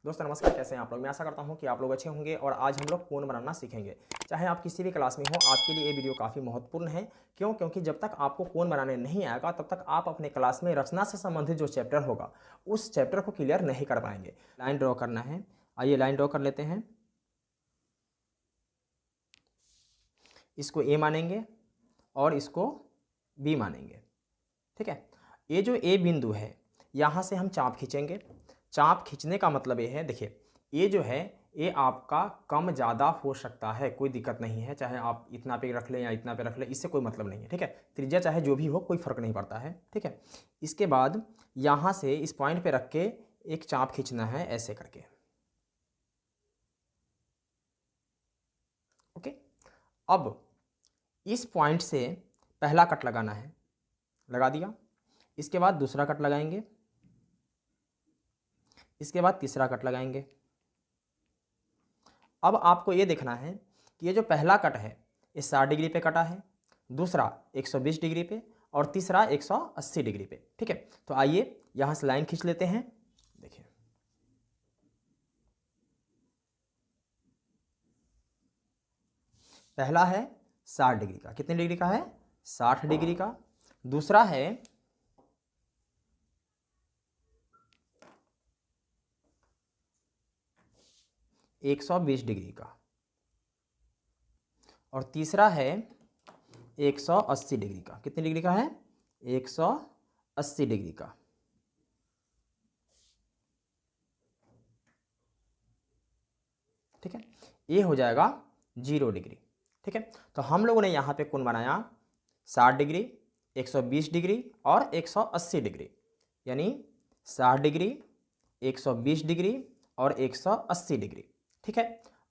दोस्तों नमस्कार, कैसे हैं आप लोग। मैं आशा करता हूं कि आप लोग अच्छे होंगे और आज हम लोग कोण बनाना सीखेंगे। चाहे आप किसी भी क्लास में हो, आपके लिए ये वीडियो काफ़ी महत्वपूर्ण है। क्यों? क्योंकि जब तक आपको कोण बनाने नहीं आएगा तब तक आप अपने क्लास में रचना से संबंधित जो चैप्टर होगा उस चैप्टर को क्लियर नहीं कर पाएंगे। लाइन ड्रॉ करना है, आइए लाइन ड्रॉ कर लेते हैं। इसको ए मानेंगे और इसको बी मानेंगे। ठीक है, ये जो ए बिंदु है यहाँ से हम चाप खींचेंगे। चाप खींचने का मतलब ये है, देखिए ये जो है ये आपका कम ज़्यादा हो सकता है, कोई दिक्कत नहीं है। चाहे आप इतना पे रख लें या इतना पे रख लें, इससे कोई मतलब नहीं है। ठीक है, त्रिज्या चाहे जो भी हो, कोई फ़र्क नहीं पड़ता है। ठीक है, इसके बाद यहाँ से इस पॉइंट पे रख के एक चाप खींचना है ऐसे करके। ओके, अब इस पॉइंट से पहला कट लगाना है, लगा दिया। इसके बाद दूसरा कट लगाएंगे, इसके बाद तीसरा कट लगाएंगे। अब आपको ये देखना है कि ये जो पहला कट है ये 60 डिग्री पे कटा है, दूसरा 120 डिग्री पे और तीसरा 180 डिग्री पे। ठीक है, तो आइए यहाँ से लाइन खींच लेते हैं। देखिए पहला है 60 डिग्री का, कितने डिग्री का है? 60 डिग्री का। दूसरा है 120 डिग्री का और तीसरा है 180 डिग्री का। कितने डिग्री का है? 180 डिग्री का। ठीक है, ये हो जाएगा 0 डिग्री। ठीक है, तो हम लोगों ने यहाँ पे कोण बनाया 60 डिग्री, 120 डिग्री और 180 डिग्री, यानी 60 डिग्री, 120 डिग्री और 180 डिग्री। ठीक है,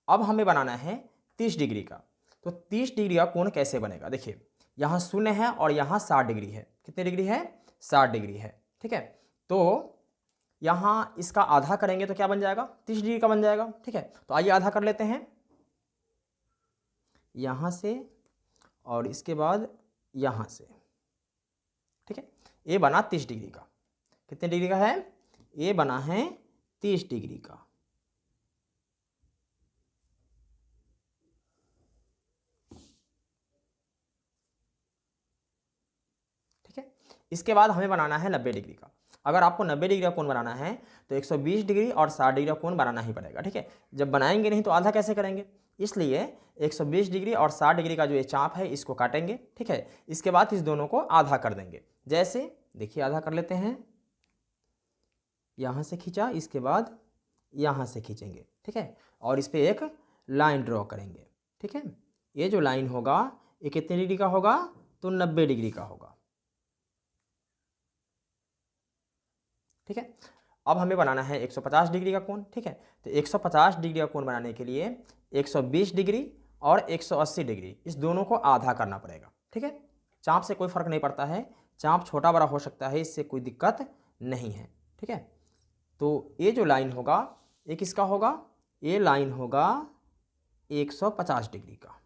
अब हमें बनाना है 30 डिग्री का। तो 30 डिग्री का कोण कैसे बनेगा? देखिए यहाँ शून्य है और यहाँ 60 डिग्री है। कितने डिग्री है? 60 डिग्री है। ठीक है, तो यहाँ इसका आधा करेंगे तो क्या बन जाएगा? 30 डिग्री का बन जाएगा। ठीक है, तो आइए आधा कर लेते हैं, यहाँ से और इसके बाद यहाँ से। ठीक है, ये बना 30 डिग्री का। कितने डिग्री का है? ये बना है 30 डिग्री का। ठीक है, इसके बाद हमें बनाना है 90 डिग्री का। अगर आपको 90 डिग्री का कोण बनाना है तो 120 डिग्री और 60 डिग्री का कोण बनाना ही पड़ेगा। ठीक है, जब बनाएंगे नहीं तो आधा कैसे करेंगे, इसलिए 120 डिग्री और 60 डिग्री का जो ये चाप है इसको काटेंगे। ठीक है, इसके बाद इस दोनों को आधा कर देंगे। जैसे देखिए आधा कर लेते हैं, यहाँ से खींचा, इसके बाद यहाँ से खींचेंगे। ठीक है, और इस पर एक लाइन ड्रॉ करेंगे। ठीक है, ये जो लाइन होगा ये कितने डिग्री का होगा? तो 90 डिग्री का होगा। ठीक है, अब हमें बनाना है 150 डिग्री का कोण। ठीक है, तो 150 डिग्री का कोण बनाने के लिए 120 डिग्री और 180 डिग्री इस दोनों को आधा करना पड़ेगा। ठीक है, चाप से कोई फर्क नहीं पड़ता है, चाप छोटा बड़ा हो सकता है, इससे कोई दिक्कत नहीं है। ठीक है, तो ये जो लाइन होगा ये किसका होगा? ये लाइन होगा 150 डिग्री का।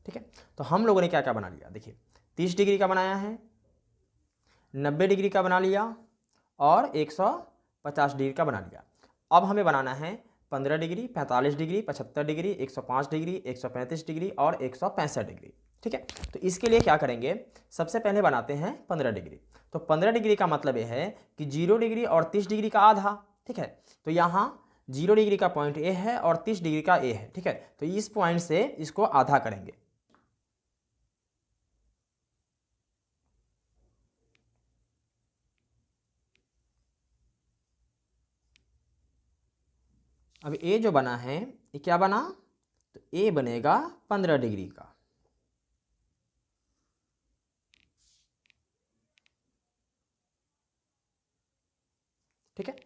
ठीक है, तो हम लोगों ने क्या क्या बना लिया? देखिए 30 डिग्री का बनाया है, 90 डिग्री का बना लिया और 150 डिग्री का बना लिया। अब हमें बनाना है 15 degree, 45 degree, 75 degree, 105 degree, 135 degree और 165 डिग्री। ठीक है, तो इसके लिए क्या करेंगे? सबसे पहले बनाते हैं 15 डिग्री। तो 15 डिग्री का मतलब ये है कि 0 डिग्री और 30 डिग्री का आधा। ठीक है, तो यहाँ 0 डिग्री का पॉइंट ए है और 30 डिग्री का ए है। ठीक है, तो इस पॉइंट से इसको आधा करेंगे। अब ए जो बना है ये क्या बना? तो ए बनेगा 15 डिग्री का। ठीक है,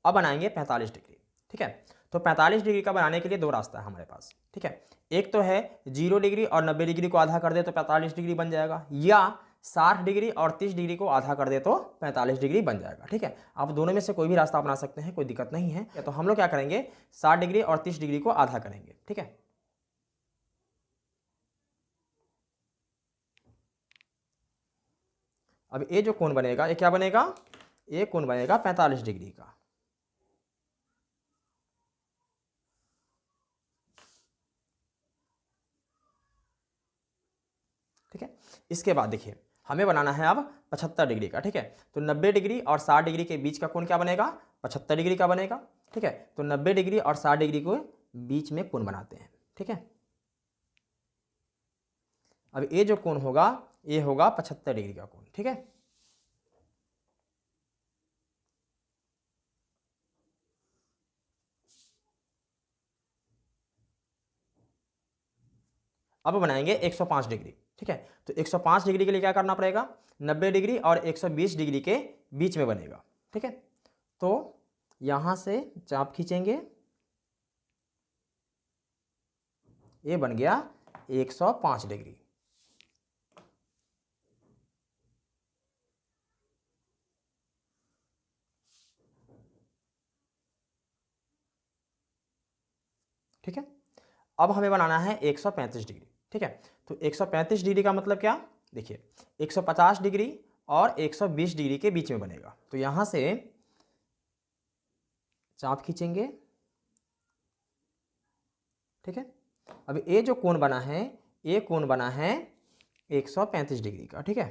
अब बनाएंगे 45 डिग्री। ठीक है, तो 45 डिग्री का बनाने के लिए दो रास्ता है हमारे पास। ठीक है, एक तो है 0 डिग्री और 90 डिग्री को आधा कर दे तो 45 डिग्री बन जाएगा, या 60 डिग्री और 30 डिग्री को आधा कर दे तो 45 डिग्री बन जाएगा। ठीक है, आप दोनों में से कोई भी रास्ता अपना सकते हैं, कोई दिक्कत नहीं है। तो हम लोग क्या करेंगे? 60 डिग्री और 30 डिग्री को आधा करेंगे। ठीक है, अब ये जो कोण बनेगा ये क्या बनेगा, ये कोण बनेगा 45 डिग्री का। ठीक है, इसके बाद देखिए हमें बनाना है अब 75 डिग्री का। ठीक है, तो 90 डिग्री और 60 डिग्री के बीच का कोण क्या बनेगा, 75 डिग्री का बनेगा। ठीक है, तो 90 डिग्री और 60 डिग्री को बीच में कोण बनाते हैं। ठीक है, अब ये जो कोण होगा ये होगा 75 डिग्री का कोण। ठीक है, अब बनाएंगे 105 डिग्री। ठीक है, तो 105 डिग्री के लिए क्या करना पड़ेगा, 90 डिग्री और 120 डिग्री के बीच में बनेगा। ठीक है, तो यहां से चाप खींचेंगे, ये बन गया 105 डिग्री। ठीक है, अब हमें बनाना है 135 डिग्री। ठीक है, तो 135 डिग्री का मतलब क्या, देखिए 150 डिग्री और 120 डिग्री के बीच में बनेगा। तो यहां से चाप खींचेंगे। ठीक है, अब ये जो कोण बना है ये कोण बना है 135 डिग्री का। ठीक है,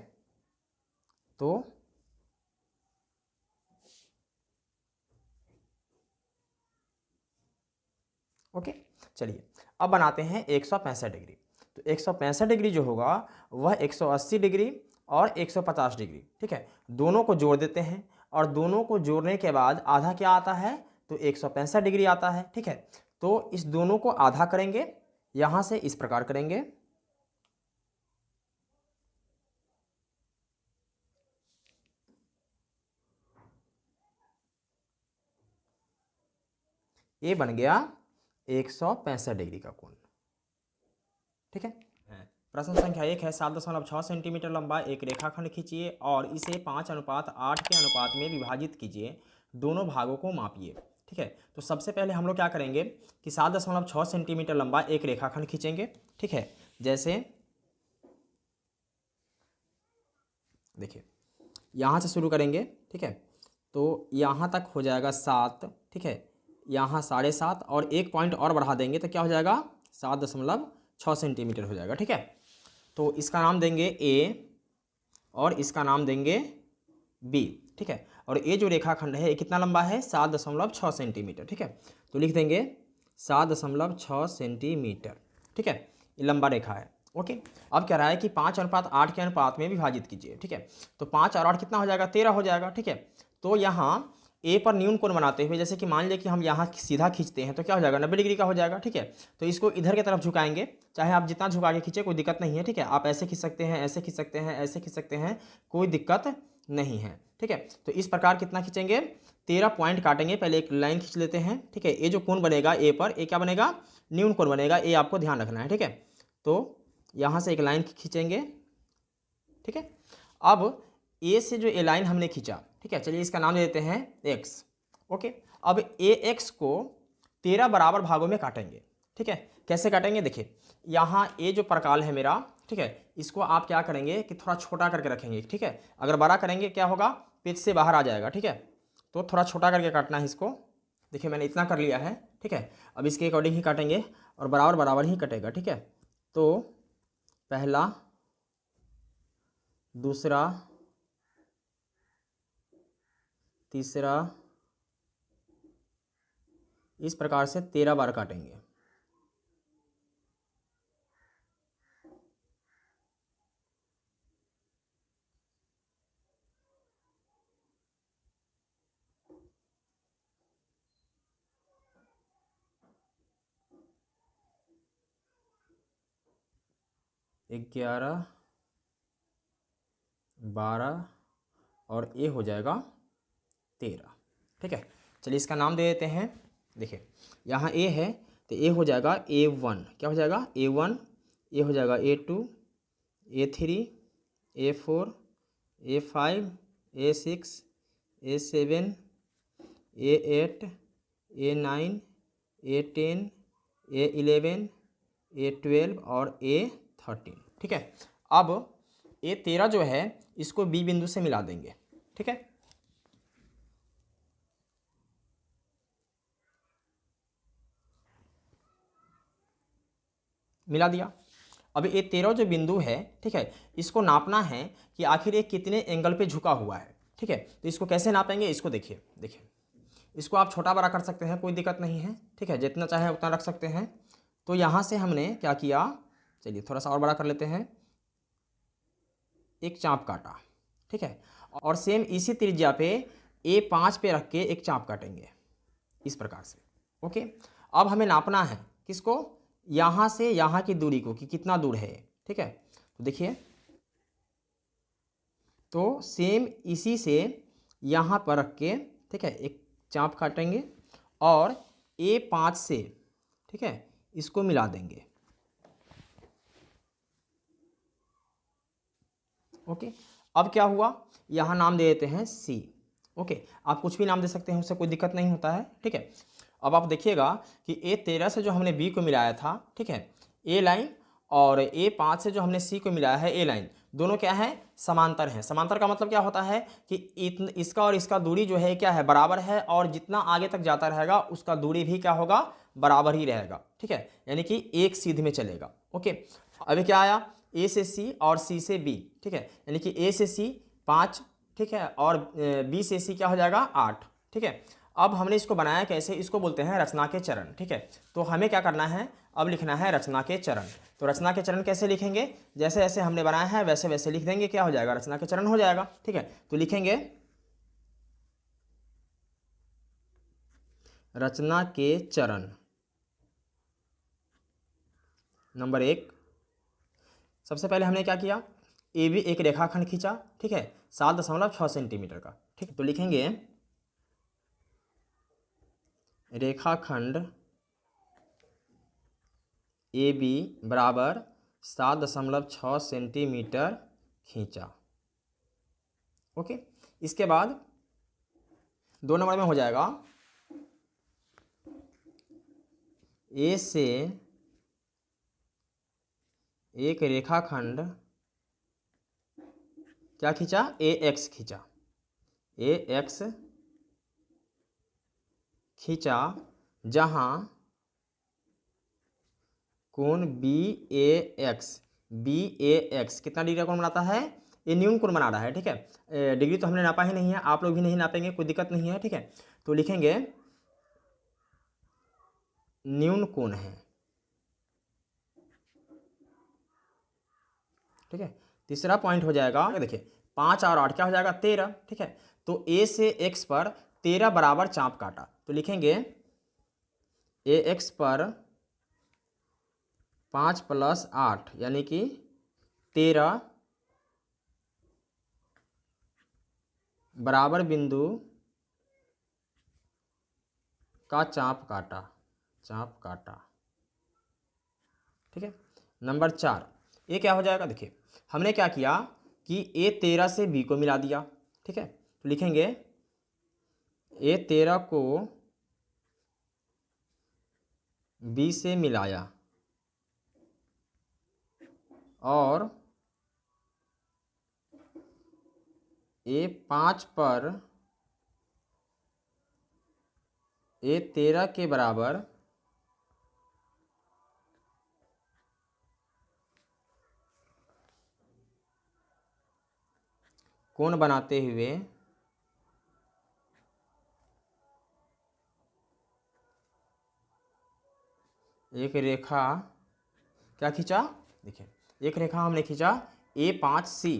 तो ओके, चलिए अब बनाते हैं 165 डिग्री। तो 165 डिग्री जो होगा वह 180 डिग्री और 150 डिग्री। ठीक है, दोनों को जोड़ देते हैं और दोनों को जोड़ने के बाद आधा क्या आता है, तो 165 डिग्री आता है। ठीक है, तो इस दोनों को आधा करेंगे, यहां से इस प्रकार करेंगे। ये बन गया 165 डिग्री का कोण। ठीक है, प्रश्न संख्या 1 है 7.6 सेंटीमीटर लंबा एक रेखाखंड खींचिए और इसे 5:8 के अनुपात में विभाजित कीजिए, दोनों भागों को मापिए। ठीक है, तो सबसे पहले हम लोग क्या करेंगे कि 7.6 सेंटीमीटर लंबा एक रेखाखंड खींचेंगे। ठीक है, जैसे देखिए यहाँ से शुरू करेंगे। ठीक है, तो यहाँ तक हो जाएगा 7। ठीक है, यहाँ 7.5 और एक पॉइंट और बढ़ा देंगे तो क्या हो जाएगा 7.6 सेंटीमीटर हो जाएगा। ठीक है, तो इसका नाम देंगे ए और इसका नाम देंगे बी। ठीक है, और ये जो रेखाखंड है ये कितना लंबा है 7.6 सेंटीमीटर। ठीक है, तो लिख देंगे 7.6 सेंटीमीटर। ठीक है, ये लंबा रेखा है। ओके, अब कह रहा है कि 5:8 के अनुपात में विभाजित कीजिए। ठीक है, तो 5 और 8 कितना हो जाएगा 13 हो जाएगा। ठीक है, तो यहाँ ए पर न्यून कोण बनाते हुए जैसे कि मान लिया कि हम यहाँ सीधा खींचते हैं तो क्या हो जाएगा 90 डिग्री का हो जाएगा। ठीक है, तो इसको इधर की तरफ झुकाएंगे, चाहे आप जितना झुका के खींचे कोई दिक्कत नहीं है। ठीक है, आप ऐसे खींच सकते हैं, ऐसे खींच सकते हैं, ऐसे खींच सकते हैं, कोई दिक्कत नहीं है। ठीक है, तो इस प्रकार कितना खींचेंगे 13 पॉइंट काटेंगे। पहले एक लाइन खींच लेते हैं। ठीक है, ये जो कोण बनेगा ए पर ये क्या बनेगा न्यून कोण बनेगा, ये आपको ध्यान रखना है। ठीक है, तो यहाँ से एक लाइन खींचेंगे। ठीक है, अब ए से जो ए लाइन हमने खींचा, ठीक है, चलिए इसका नाम दे देते हैं एक्स। ओके, अब ए एक्स को 13 बराबर भागों में काटेंगे। ठीक है, कैसे काटेंगे देखिए यहाँ ए जो प्रकाल है मेरा, ठीक है, इसको आप क्या करेंगे कि थोड़ा छोटा करके रखेंगे। ठीक है, अगर बड़ा करेंगे क्या होगा पेज से बाहर आ जाएगा। ठीक है, तो थोड़ा छोटा करके काटना है इसको। देखिए मैंने इतना कर लिया है। ठीक है, अब इसके अकॉर्डिंग ही काटेंगे और बराबर बराबर ही कटेगा। ठीक है, तो पहला, दूसरा, तीसरा, इस प्रकार से 13 बार काटेंगे। ग्यारह, 12 और ए हो जाएगा 13। ठीक है, चलिए इसका नाम दे देते हैं। देखिए यहाँ ए है तो ए हो जाएगा A1, क्या हो जाएगा A1, ए हो जाएगा A2, A3, A4, A5, A6, A7, A8, A9, A10, A11, A12 और A13। ठीक है, अब A13 जो है इसको बी बिंदु से मिला देंगे। ठीक है, मिला दिया। अब ये 13 जो बिंदु है, ठीक है, इसको नापना है कि आखिर ये कितने एंगल पे झुका हुआ है। ठीक है, तो इसको कैसे नापेंगे, इसको देखिए। देखिए, इसको आप छोटा बड़ा कर सकते हैं, कोई दिक्कत नहीं है। ठीक है, जितना चाहे उतना रख सकते हैं। तो यहाँ से हमने क्या किया, चलिए थोड़ा सा और बड़ा कर लेते हैं, एक चाप काटा। ठीक है, और सेम इसी त्रिज्या पे A5 पे रख के एक चाप काटेंगे इस प्रकार से। ओके, अब हमें नापना है किसको, यहाँ से यहाँ की दूरी को, कि कितना दूर है। ठीक है, तो देखिए, तो सेम इसी से यहाँ पर रख के, ठीक है, एक चाप काटेंगे और A5 से, ठीक है, इसको मिला देंगे। ओके, अब क्या हुआ, यहाँ नाम दे देते हैं C। ओके, आप कुछ भी नाम दे सकते हैं, उससे कोई दिक्कत नहीं होता है। ठीक है, अब आप देखिएगा कि A13 से जो हमने B को मिलाया था, ठीक है, A लाइन, और A5 से जो हमने C को मिलाया है A लाइन, दोनों क्या है, समांतर हैं। समांतर का मतलब क्या होता है कि इसका और इसका दूरी जो है क्या है, बराबर है, और जितना आगे तक जाता रहेगा उसका दूरी भी क्या होगा, बराबर ही रहेगा। ठीक है, यानी कि एक सीध में चलेगा। ओके, अभी क्या आया, A से C और C से B। ठीक है, यानी कि A से C 5, ठीक है, और B से C क्या हो जाएगा, 8। ठीक है, अब हमने इसको बनाया कैसे, इसको बोलते हैं रचना के चरण। ठीक है, तो हमें क्या करना है, अब लिखना है रचना के चरण। तो रचना के चरण कैसे लिखेंगे, जैसे जैसे हमने बनाया है वैसे वैसे लिख देंगे, क्या हो जाएगा, रचना के चरण हो जाएगा। ठीक है, तो लिखेंगे रचना के चरण। नंबर 1, सबसे पहले हमने क्या किया, AB एक रेखाखंड खींचा। ठीक है, 7.6 सेंटीमीटर का। ठीक है, तो लिखेंगे रेखाखंड AB बराबर 7.6 सेंटीमीटर खींचा। ओके, इसके बाद 2 नंबर में हो जाएगा, A से एक रेखाखंड क्या खींचा, AX खींचा। AX खींचा, जहां कोण BAX कितना डिग्री का कोण बनाता है, ये न्यून कोण बना रहा है। ठीक है, डिग्री तो हमने नापा ही नहीं है, आप लोग भी नहीं नापेंगे, कोई दिक्कत नहीं है। ठीक है, तो लिखेंगे न्यून कोण है। ठीक है, तीसरा पॉइंट हो जाएगा, देखिए 5 और 8 क्या हो जाएगा, 13। ठीक है, तो A से X पर 13 बराबर चाप काटा, तो लिखेंगे AX पर 5 + 8 यानी कि 13 बराबर बिंदु का चाप काटा, चाप काटा। ठीक है, नंबर 4, ये क्या हो जाएगा, देखिए हमने क्या किया कि A13 से B को मिला दिया। ठीक है, तो लिखेंगे A13 को B से मिलाया और A5 पर A13 के बराबर कोण बनाते हुए एक रेखा क्या खींचा, देखिए एक रेखा हमने खींचा A5C,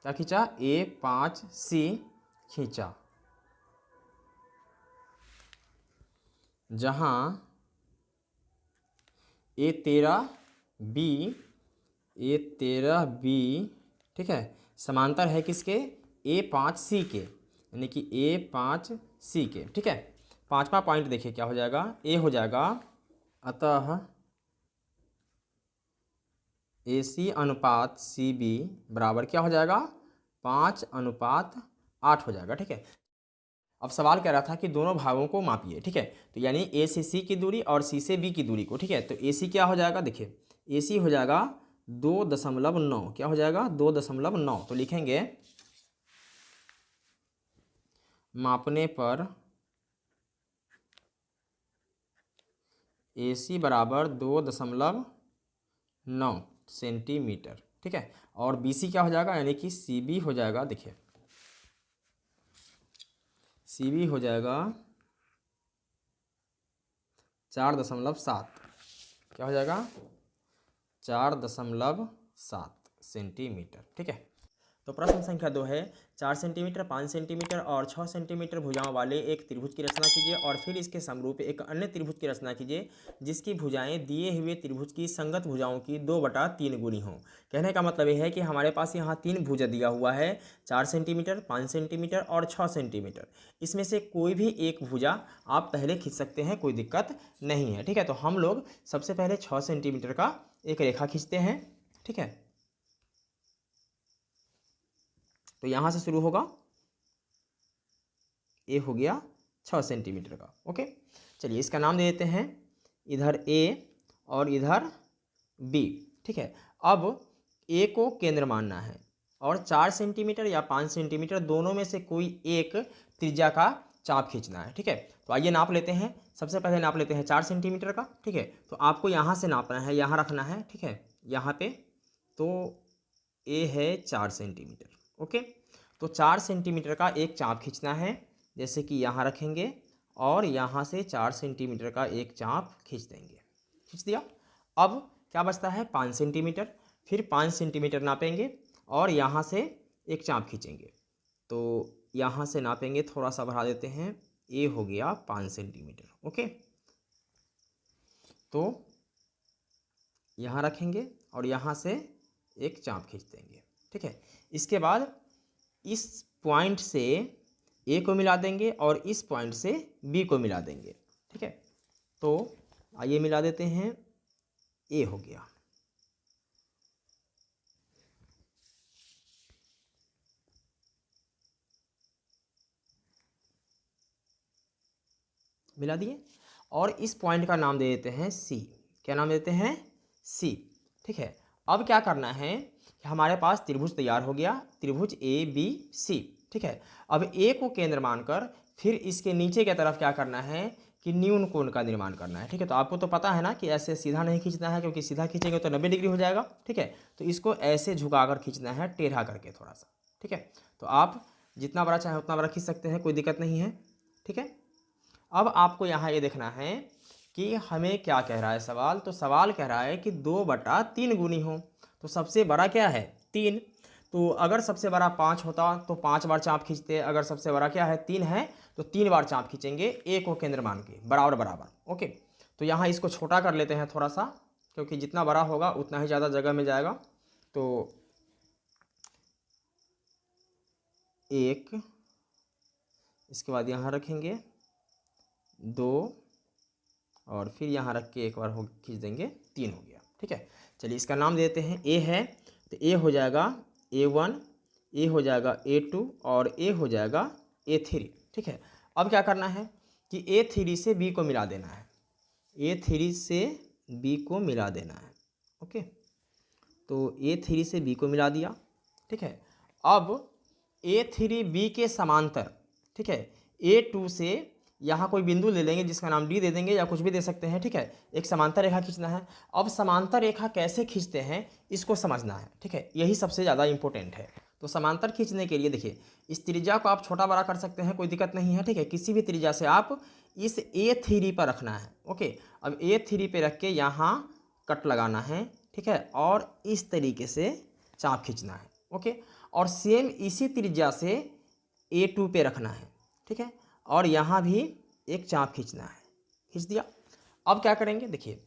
क्या खींचा, A5C खींचा, जहां A13B ठीक है, समांतर है किसके, A5C के, यानी कि A5C के। ठीक है, 5वां पॉइंट देखिए क्या हो जाएगा, A हो जाएगा, अतः AC अनुपात CB बराबर क्या हो जाएगा, 5:8 हो जाएगा। ठीक है, अब सवाल कह रहा था कि दोनों भागों को मापिए। ठीक है, तो यानी A से C की दूरी और C से B की दूरी को। ठीक है, तो AC क्या हो जाएगा, देखिए AC हो जाएगा 2.9, क्या हो जाएगा, 2.9। तो लिखेंगे मापने पर AC बराबर 2.9 सेंटीमीटर, ठीक है। और BC क्या हो जाएगा, यानी कि CB हो जाएगा, देखिए CB हो जाएगा 4.7, क्या हो जाएगा 4.7 सेंटीमीटर, ठीक है। तो प्रश्न संख्या 2 है 4 सेंटीमीटर, 5 सेंटीमीटर और 6 सेंटीमीटर भुजाओं वाले एक त्रिभुज की रचना कीजिए और फिर इसके समरूप एक अन्य त्रिभुज की रचना कीजिए जिसकी भुजाएं दिए हुए त्रिभुज की संगत भुजाओं की 2/3 गुनी हों। कहने का मतलब यह है कि हमारे पास यहाँ 3 भुजा दिया हुआ है, 4 सेंटीमीटर, 5 सेंटीमीटर और 6 सेंटीमीटर। इसमें से कोई भी एक भुजा आप पहले खींच सकते हैं, कोई दिक्कत नहीं है, ठीक है। तो हम लोग सबसे पहले 6 सेंटीमीटर का एक रेखा खींचते हैं, ठीक है। तो यहाँ से शुरू होगा, ए हो गया 6 सेंटीमीटर का, ओके। चलिए इसका नाम दे देते हैं, इधर ए और इधर बी, ठीक है। अब ए को केंद्र मानना है और 4 सेंटीमीटर या 5 सेंटीमीटर दोनों में से कोई एक त्रिज्या का चाप खींचना है, ठीक है। तो आइए नाप लेते हैं। सबसे पहले नाप लेते हैं 4 सेंटीमीटर का, ठीक है। तो आपको यहाँ से नापना है, यहाँ रखना है, ठीक है, यहाँ पे। तो ए है 4 सेंटीमीटर, ओके। तो 4 सेंटीमीटर का एक चाप खींचना है, जैसे कि यहाँ रखेंगे और यहाँ से 4 सेंटीमीटर का एक चाप खींच देंगे, खींच दिया। अब क्या बचता है 5 सेंटीमीटर, फिर 5 सेंटीमीटर नापेंगे और यहाँ से एक चाप खींचेंगे। तो यहाँ से नापेंगे, थोड़ा सा बढ़ा देते हैं, ए हो गया 5 सेंटीमीटर, ओके। तो यहाँ रखेंगे और यहाँ से एक चाप खींच देंगे, ठीक है। इसके बाद इस पॉइंट से ए को मिला देंगे और इस पॉइंट से बी को मिला देंगे, ठीक है। तो आइए मिला देते हैं, ए हो गया, मिला दिए। और इस पॉइंट का नाम दे देते हैं सी। क्या नाम देते हैं, सी, ठीक है। अब क्या करना है कि हमारे पास त्रिभुज तैयार हो गया, त्रिभुज ए बी सी, ठीक है। अब ए को केंद्र मानकर फिर इसके नीचे की तरफ क्या करना है कि न्यून कोण का निर्माण करना है, ठीक है। तो आपको तो पता है ना कि ऐसे सीधा नहीं खींचना है, क्योंकि सीधा खींचेंगे तो 90 डिग्री हो जाएगा, ठीक है। तो इसको ऐसे झुकाकर खींचना है, टेढ़ा करके थोड़ा सा, ठीक है। तो आप जितना बड़ा चाहे उतना बड़ा खींच सकते हैं, कोई दिक्कत नहीं है, ठीक है। अब आपको यहाँ ये देखना है कि हमें क्या कह रहा है सवाल। तो सवाल कह रहा है कि 2/3 गुनी हो। तो सबसे बड़ा क्या है 3। तो अगर सबसे बड़ा 5 होता तो 5 बार चाप खींचते, अगर सबसे बड़ा क्या है 3 है तो 3 बार चाप खींचेंगे, ए को केंद्र मान के बराबर बराबर, ओके। तो यहाँ इसको छोटा कर लेते हैं थोड़ा सा, क्योंकि जितना बड़ा होगा उतना ही ज़्यादा जगह में जाएगा। तो 1, इसके बाद यहाँ रखेंगे 2 और फिर यहाँ रख के एक बार हो खींच देंगे, 3 हो गया, ठीक है। चलिए इसका नाम देते हैं, ए है तो ए हो जाएगा A1, ए हो जाएगा A2 और ए हो जाएगा A3, ठीक है। अब क्या करना है कि A3 से B को मिला देना है, A3 से B को मिला देना है, ओके। तो A3 से B को मिला दिया, ठीक है। अब A3 B के समांतर, ठीक है, A2 से यहाँ कोई बिंदु ले लेंगे जिसका नाम D दे देंगे या कुछ भी दे सकते हैं, ठीक है। एक समांतर रेखा खींचना है। अब समांतर रेखा कैसे खींचते हैं इसको समझना है, ठीक है, यही सबसे ज़्यादा इंपॉर्टेंट है। तो समांतर खींचने के लिए देखिए, इस त्रिज्या को आप छोटा बड़ा कर सकते हैं, कोई दिक्कत नहीं है, ठीक है। किसी भी त्रिज्या से आप इस A3 पर रखना है, ओके। अब A3 पे रख के यहाँ कट लगाना है, ठीक है, और इस तरीके से चाप खींचना है, ओके। और सेम इसी त्रिज्या से A2 पे रखना है, ठीक है, और यहाँ भी एक चाप खींचना है, खींच दिया। अब क्या करेंगे, देखिए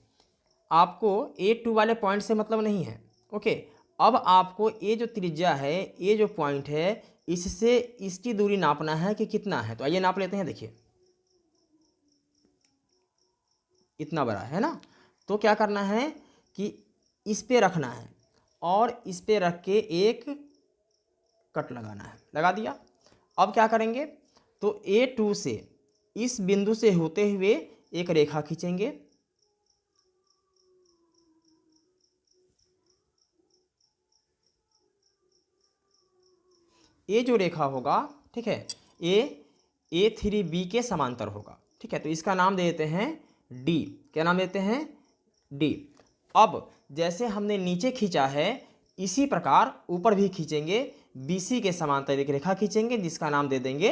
आपको A2 वाले पॉइंट से मतलब नहीं है, ओके। अब आपको ये जो त्रिज्या है, ये जो पॉइंट है, इससे इसकी दूरी नापना है कि कितना है। तो आइए नाप लेते हैं, देखिए इतना बड़ा है ना। तो क्या करना है कि इस पे रखना है और इस पे रख के एक कट लगाना है, लगा दिया। अब क्या करेंगे तो A2 से इस बिंदु से होते हुए एक रेखा खींचेंगे, ये जो रेखा होगा, ठीक है, ये A3B के समांतर होगा। ठीक है, तो इसका नाम दे देते हैं D। क्या नाम देते हैं? D। अब जैसे हमने नीचे खींचा है इसी प्रकार ऊपर भी खींचेंगे, BC के समांतर एक रेखा खींचेंगे जिसका नाम दे देंगे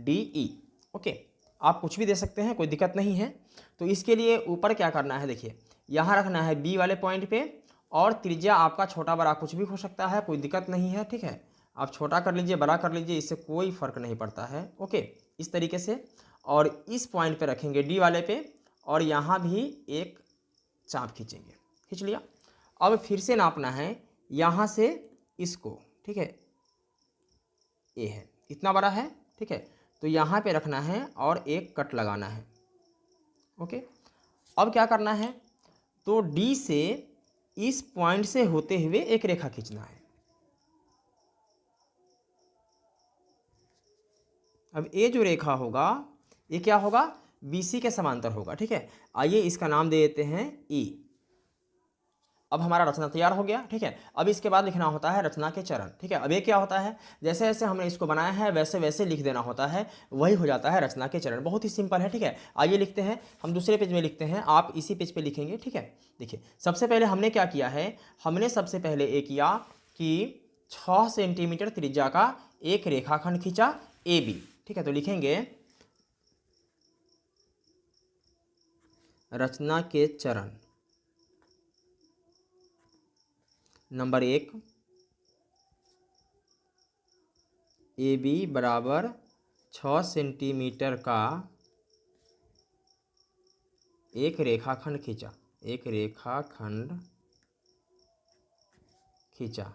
DE। ओके, आप कुछ भी दे सकते हैं, कोई दिक्कत नहीं है। तो इसके लिए ऊपर क्या करना है, देखिए यहाँ रखना है B वाले पॉइंट पे, और त्रिज्या आपका छोटा बड़ा कुछ भी हो सकता है, कोई दिक्कत नहीं है। ठीक है, आप छोटा कर लीजिए, बड़ा कर लीजिए, इससे कोई फर्क नहीं पड़ता है। ओके, इस तरीके से, और इस पॉइंट पे रखेंगे D वाले पे, और यहाँ भी एक चाप खींचेंगे। खींच लिया। अब फिर से नापना है यहाँ से इसको। ठीक है, ए है, इतना बड़ा है। ठीक है, तो यहाँ पे रखना है और एक कट लगाना है। ओके, अब क्या करना है, तो D से इस पॉइंट से होते हुए एक रेखा खींचना है। अब ये जो रेखा होगा ये क्या होगा, BC के समांतर होगा। ठीक है, आइए इसका नाम दे देते हैं E। अब हमारा रचना तैयार हो गया। ठीक है, अब इसके बाद लिखना होता है रचना के चरण। ठीक है, अब ये क्या होता है, जैसे जैसे हमने इसको बनाया है वैसे वैसे लिख देना होता है, वही हो जाता है रचना के चरण। बहुत ही सिंपल है। ठीक है, आइए लिखते हैं, हम दूसरे पेज में लिखते हैं, आप इसी पेज पे लिखेंगे। ठीक है, देखिए सबसे पहले हमने क्या किया है, हमने सबसे पहले ये किया कि 6 सेंटीमीटर त्रिज्या का एक रेखाखंड खींचा AB। ठीक है, तो लिखेंगे रचना के चरण। नंबर 1, AB बराबर 6 सेंटीमीटर का एक रेखाखंड खींचा। एक रेखाखंड खींचा।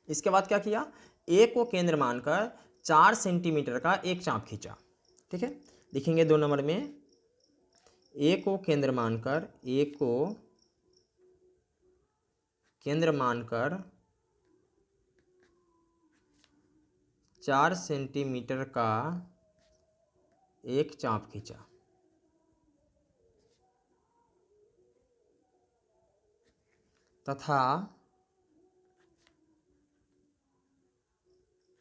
इसके बाद क्या किया, ए को केंद्र मानकर 4 सेंटीमीटर का एक चाप खींचा। ठीक है, लिखेंगे 2 नंबर में, ए को केंद्र मानकर, ए को केंद्र मानकर 4 सेंटीमीटर का एक चाप खींचा। तथा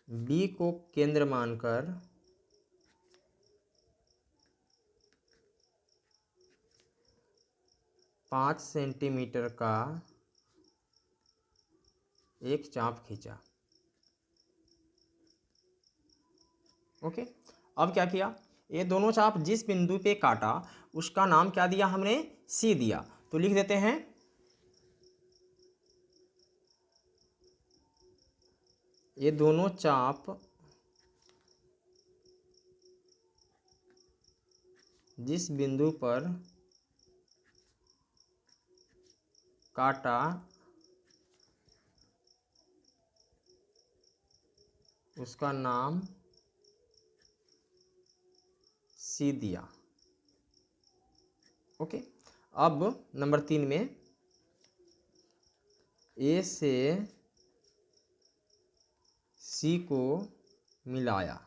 बी को केंद्र मानकर 5 सेंटीमीटर का एक चाप खींचा। ओके, अब क्या किया, ये दोनों चाप जिस बिंदु पे काटा उसका नाम क्या दिया हमने, C दिया। तो लिख देते हैं ये दोनों चाप जिस बिंदु पर काटा उसका नाम C दिया। ओके, अब नंबर 3 में A से C को मिलाया।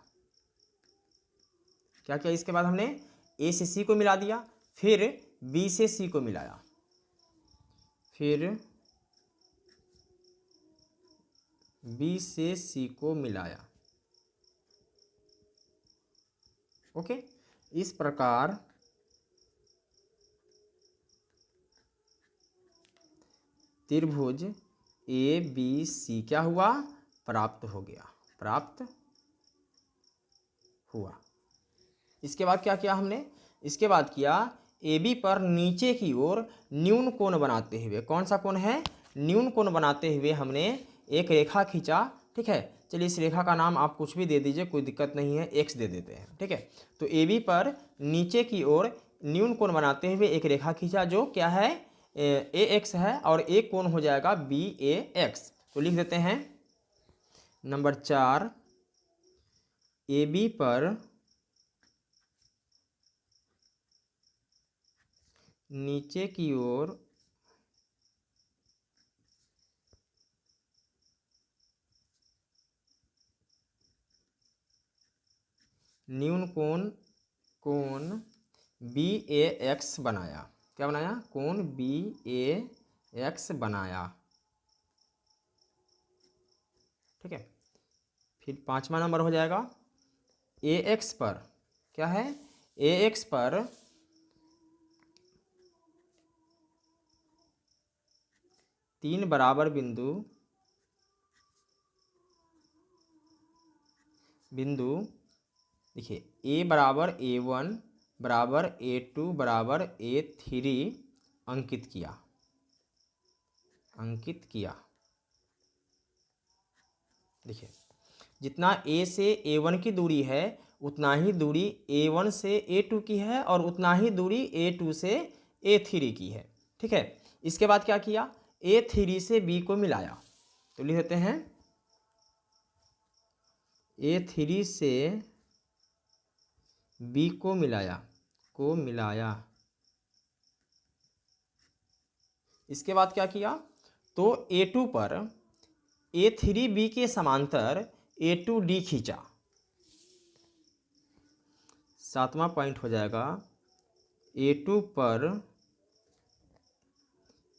क्या किया, इसके बाद हमने A से C को मिला दिया, फिर B से C को मिलाया, फिर B से C को मिलाया। ओके, इस प्रकार त्रिभुज ABC क्या हुआ, प्राप्त हो गया, प्राप्त हुआ। इसके बाद क्या किया हमने, इसके बाद किया AB पर नीचे की ओर न्यून कोण बनाते हुए, कौन सा कोण है, न्यून कोण बनाते हुए हमने एक रेखा खींचा। ठीक है, चलिए इस रेखा का नाम आप कुछ भी दे दीजिए, कोई दिक्कत नहीं है, X दे देते हैं। ठीक है, तो AB पर नीचे की ओर न्यून कोण बनाते हुए एक रेखा खींचा जो क्या है, AX है, और एक कोण हो जाएगा BAX। तो लिख देते हैं नंबर 4, AB पर नीचे की ओर न्यून कोण BAX बनाया। क्या बनाया, कोण BAX बनाया। ठीक है, फिर 5वां नंबर हो जाएगा ए एक्स पर, क्या है, ए एक्स पर तीन बराबर बिंदु देखिए ए बराबर A1 बराबर A2 बराबर A3 अंकित किया। देखिए जितना A से A1 की दूरी है उतना ही दूरी A1 से A2 की है और उतना ही दूरी A2 से A3 की है। ठीक है, इसके बाद क्या किया, A3 से B को मिलाया, तो लिख देते हैं A3 से B को मिलाया। इसके बाद क्या किया, तो A2 पर A3B के समांतर A2D खींचा। 7वां पॉइंट हो जाएगा A2 पर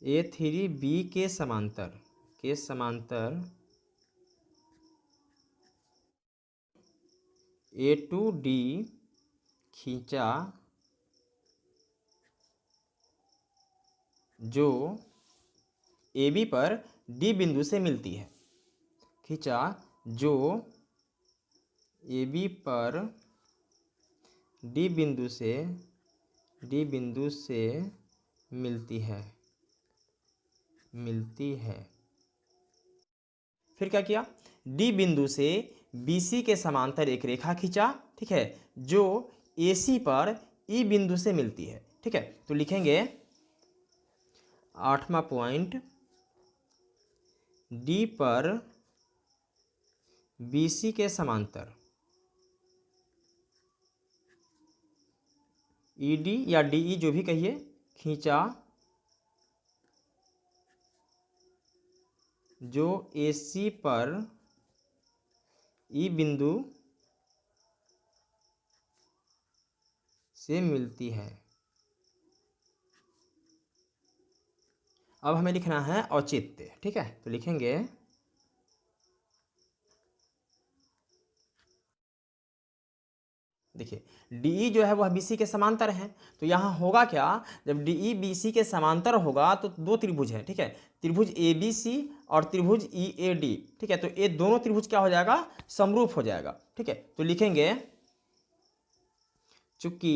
A3B के समांतर A2D खींचा जो AB पर D बिंदु से मिलती है। खींचा जो AB पर D बिंदु से मिलती है। फिर क्या किया, D बिंदु से BC के समांतर एक रेखा खींचा, ठीक है, जो AC पर E बिंदु से मिलती है। ठीक है, तो लिखेंगे 8वां पॉइंट, D पर BC के समांतर ED या DE जो भी कहिए खींचा जो AC पर E बिंदु से मिलती है। अब हमें लिखना है औचित्य। ठीक है, तो लिखेंगे देखिए DE जो है वह BC के समांतर है, तो यहाँ होगा क्या, जब DE BC के समांतर होगा तो दो त्रिभुज है। ठीक है, त्रिभुज ABC और त्रिभुज EAD। ठीक है, तो ये दोनों त्रिभुज क्या हो जाएगा, समरूप हो जाएगा। ठीक है, तो लिखेंगे चूंकि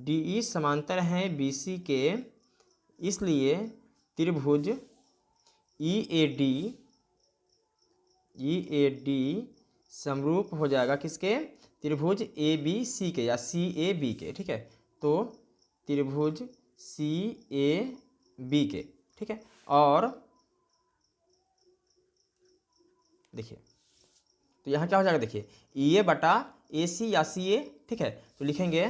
DE समांतर है BC के, इसलिए त्रिभुज EAD समरूप हो जाएगा किसके, त्रिभुज ABC के या CAB के। ठीक है, तो त्रिभुज CAB के। ठीक है, और देखिए तो यहाँ क्या हो जाएगा, देखिए EA बटा AC या CA। ठीक है, तो लिखेंगे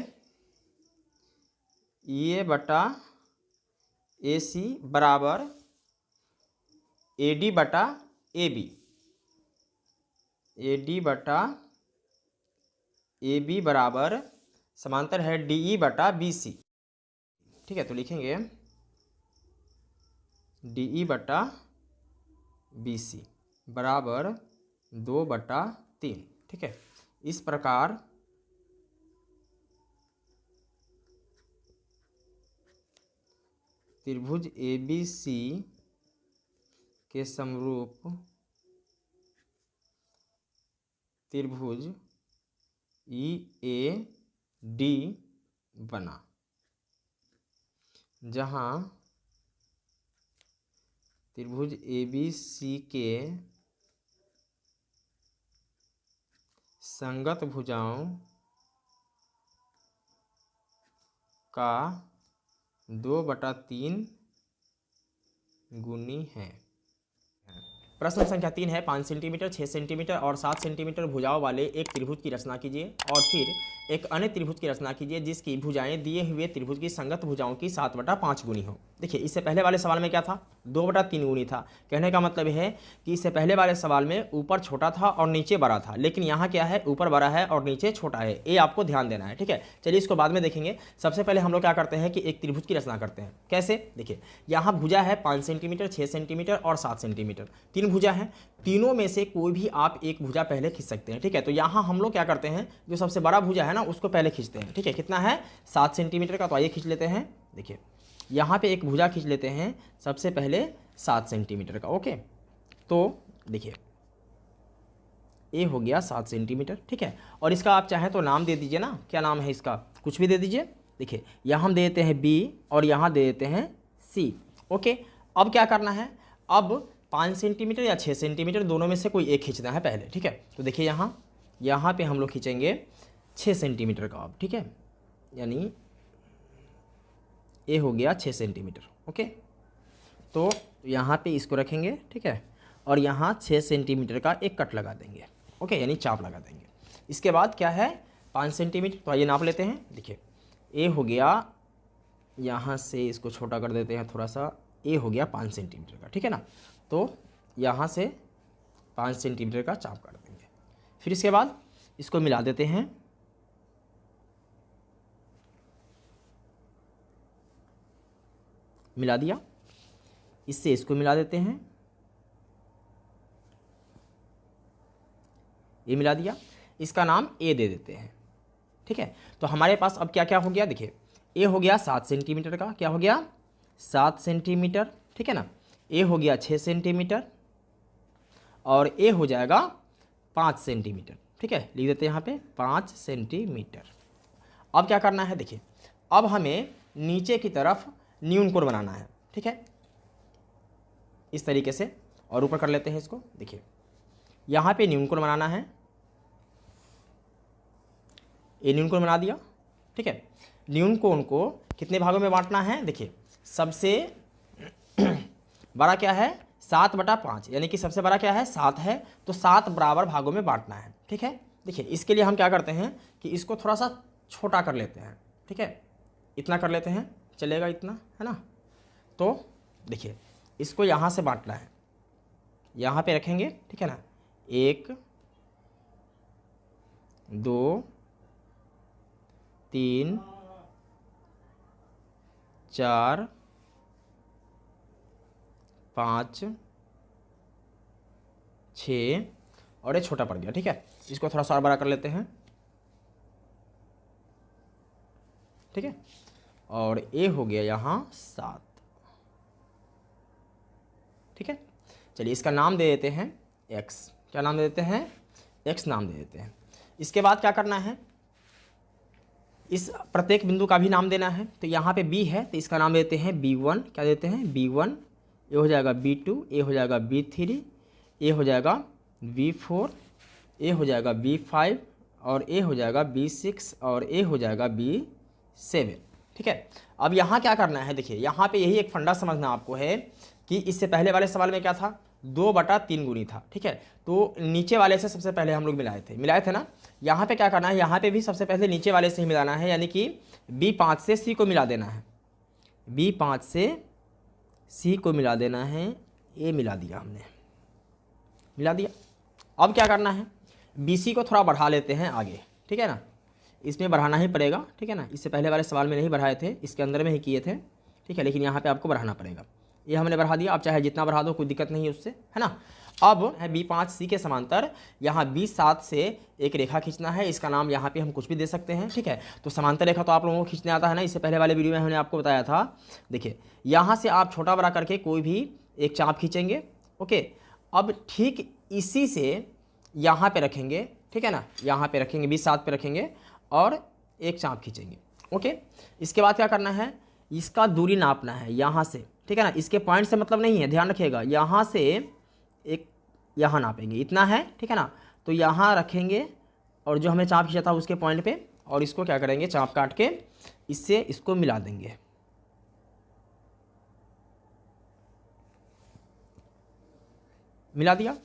EA बटा AC बराबर AD बटा AB, AD बटा AB बराबर समांतर है DE बटा BC। ठीक है, तो लिखेंगे DE बटा BC बराबर 2/3। ठीक है, इस प्रकार त्रिभुज ABC के समरूप त्रिभुज EAD बना, जहाँ त्रिभुज ABC के संगत भुजाओं का 2/3 गुनी है। प्रश्न संख्या 3 है, 5 सेंटीमीटर, 6 सेंटीमीटर और 7 सेंटीमीटर भुजाओं वाले एक त्रिभुज की रचना कीजिए और फिर एक अन्य त्रिभुज की रचना कीजिए जिसकी भुजाएं दिए हुए त्रिभुज की संगत भुजाओं की 7/5 गुनी हो। देखिए इससे पहले वाले सवाल में क्या था, 2/3 गुनी था। कहने का मतलब है कि इससे पहले वाले सवाल में ऊपर छोटा था और नीचे बड़ा था, लेकिन यहाँ क्या है, ऊपर बड़ा है और नीचे छोटा है। ये आपको ध्यान देना है, ठीक है। चलिए इसको बाद में देखेंगे। सबसे पहले हम लोग क्या करते हैं कि एक त्रिभुज की रचना करते हैं। कैसे, देखिए यहाँ भुजा है 5 सेंटीमीटर, 6 सेंटीमीटर और 7 सेंटीमीटर, 3 भुजा हैं। तीनों में से कोई भी आप एक भुजा पहले खींच सकते हैं, ठीक है। तो यहाँ हम लोग क्या करते हैं, जो सबसे बड़ा भुजा है ना उसको पहले खींचते हैं, ठीक है। कितना है, 7 सेंटीमीटर का, तो आइए खींच लेते हैं। देखिए यहाँ पे एक भुजा खींच लेते हैं सबसे पहले 7 सेंटीमीटर का, ओके। तो देखिए ये हो गया 7 सेंटीमीटर, ठीक है। और इसका आप चाहें तो नाम दे दीजिए ना, क्या नाम है इसका, कुछ भी दे दीजिए। देखिए यहाँ हम दे देते हैं B और यहाँ दे देते हैं C, ओके। अब क्या करना है, अब 5 सेंटीमीटर या 6 सेंटीमीटर दोनों में से कोई एक खींचना है पहले, ठीक है। तो देखिए यहाँ पे हम लोग खींचेंगे 6 सेंटीमीटर का अब, ठीक है। यानी ये हो गया 6 सेंटीमीटर, ओके। तो यहाँ पे इसको रखेंगे, ठीक है, और यहाँ 6 सेंटीमीटर का एक कट लगा देंगे, ओके, यानी चाप लगा देंगे। इसके बाद क्या है, 5 सेंटीमीटर, तो आइए नाप लेते हैं। देखिए ये हो गया, यहाँ से इसको छोटा कर देते हैं थोड़ा सा, ये हो गया 5 सेंटीमीटर का, ठीक है ना। तो यहाँ से 5 सेंटीमीटर का चाप काट देंगे। फिर इसके बाद इसको मिला देते हैं, मिला दिया, इससे इसको मिला देते हैं, ये मिला दिया, इसका नाम ए दे देते हैं, ठीक है। तो हमारे पास अब क्या क्या हो गया, देखिए ए हो गया 7 सेंटीमीटर का, क्या हो गया 7 सेंटीमीटर, ठीक है ना। ए हो गया 6 सेंटीमीटर और ए हो जाएगा 5 सेंटीमीटर, ठीक है। लिख देते हैं यहाँ पे 5 सेंटीमीटर। अब क्या करना है, देखिए अब हमें नीचे की तरफ न्यून कोण बनाना है, ठीक है, इस तरीके से। और ऊपर कर लेते हैं इसको। देखिए यहाँ पे न्यून कोण बनाना है, ये न्यून कोण बना दिया, ठीक है। न्यून कोण को कितने भागों में बांटना है, देखिए सबसे बड़ा क्या है 7/5, यानी कि सबसे बड़ा क्या है 7 है, तो 7 बराबर भागों में बांटना है, ठीक है। देखिए इसके लिए हम क्या करते हैं कि इसको थोड़ा सा छोटा कर लेते हैं, ठीक है, इतना कर लेते हैं, चलेगा इतना, है ना। तो देखिए इसको यहाँ से बांटना है, यहाँ पे रखेंगे, ठीक है ना। 1 2 3 4 5 6 और ये छोटा पड़ गया, ठीक है। इसको थोड़ा सा और बड़ा कर लेते हैं, ठीक है। और ए हो गया यहाँ 7, ठीक है। चलिए इसका नाम दे देते हैं x, क्या नाम दे देते हैं, x नाम दे देते हैं। इसके बाद क्या करना है, इस प्रत्येक बिंदु का भी नाम देना है। तो यहाँ पे B है तो इसका नाम देते हैं B1, क्या देते हैं B1, ये हो जाएगा B2, ये हो जाएगा B3, ये हो जाएगा B4, ये हो जाएगा B5 और ये हो जाएगा B6 और ये हो जाएगा B7, ठीक है। अब यहाँ क्या करना है, देखिए यहाँ पे यही एक फंडा समझना आपको है कि इससे पहले वाले सवाल में क्या था, 2/3 गुनी था, ठीक है। तो नीचे वाले से सबसे पहले हम लोग मिलाए थे ना। यहाँ पे क्या करना है, यहाँ पे भी सबसे पहले नीचे वाले से ही मिलाना है, यानी कि B5 से C को मिला देना है, B5 से C को मिला देना है। ये मिला दिया हमने, मिला दिया। अब क्या करना है, BC को थोड़ा बढ़ा लेते हैं आगे, ठीक है ना, इसमें बढ़ाना ही पड़ेगा, ठीक है ना। इससे पहले वाले सवाल में नहीं बढ़ाए थे, इसके अंदर में ही किए थे, ठीक है, लेकिन यहाँ पे आपको बढ़ाना पड़ेगा। ये हमने बढ़ा दिया, आप चाहे जितना बढ़ा दो कोई दिक्कत नहीं है उससे, है ना। अब है B5 C के समांतर यहाँ B7 से एक रेखा खींचना है, इसका नाम यहाँ पे हम कुछ भी दे सकते हैं, ठीक है। तो समांतर रेखा तो आप लोगों को खींचने आता है ना, इससे पहले वाले वीडियो में हमने आपको बताया था। देखिए यहाँ से आप छोटा बड़ा करके कोई भी एक चाप खींचेंगे, ओके। अब ठीक इसी से यहाँ पे रखेंगे, ठीक है ना, यहाँ पे रखेंगे B7 पे रखेंगे और एक चाप खींचेंगे, ओके। इसके बाद क्या करना है, इसका दूरी नापना है यहाँ से, ठीक है ना। इसके पॉइंट से मतलब नहीं है, ध्यान रखिएगा, यहाँ से एक यहाँ नापेंगे, इतना है, ठीक है ना। तो यहाँ रखेंगे और जो हमें चाप खींचा था उसके पॉइंट पे, और इसको क्या करेंगे, चाप काट के इससे इसको मिला देंगे, मिला दिया।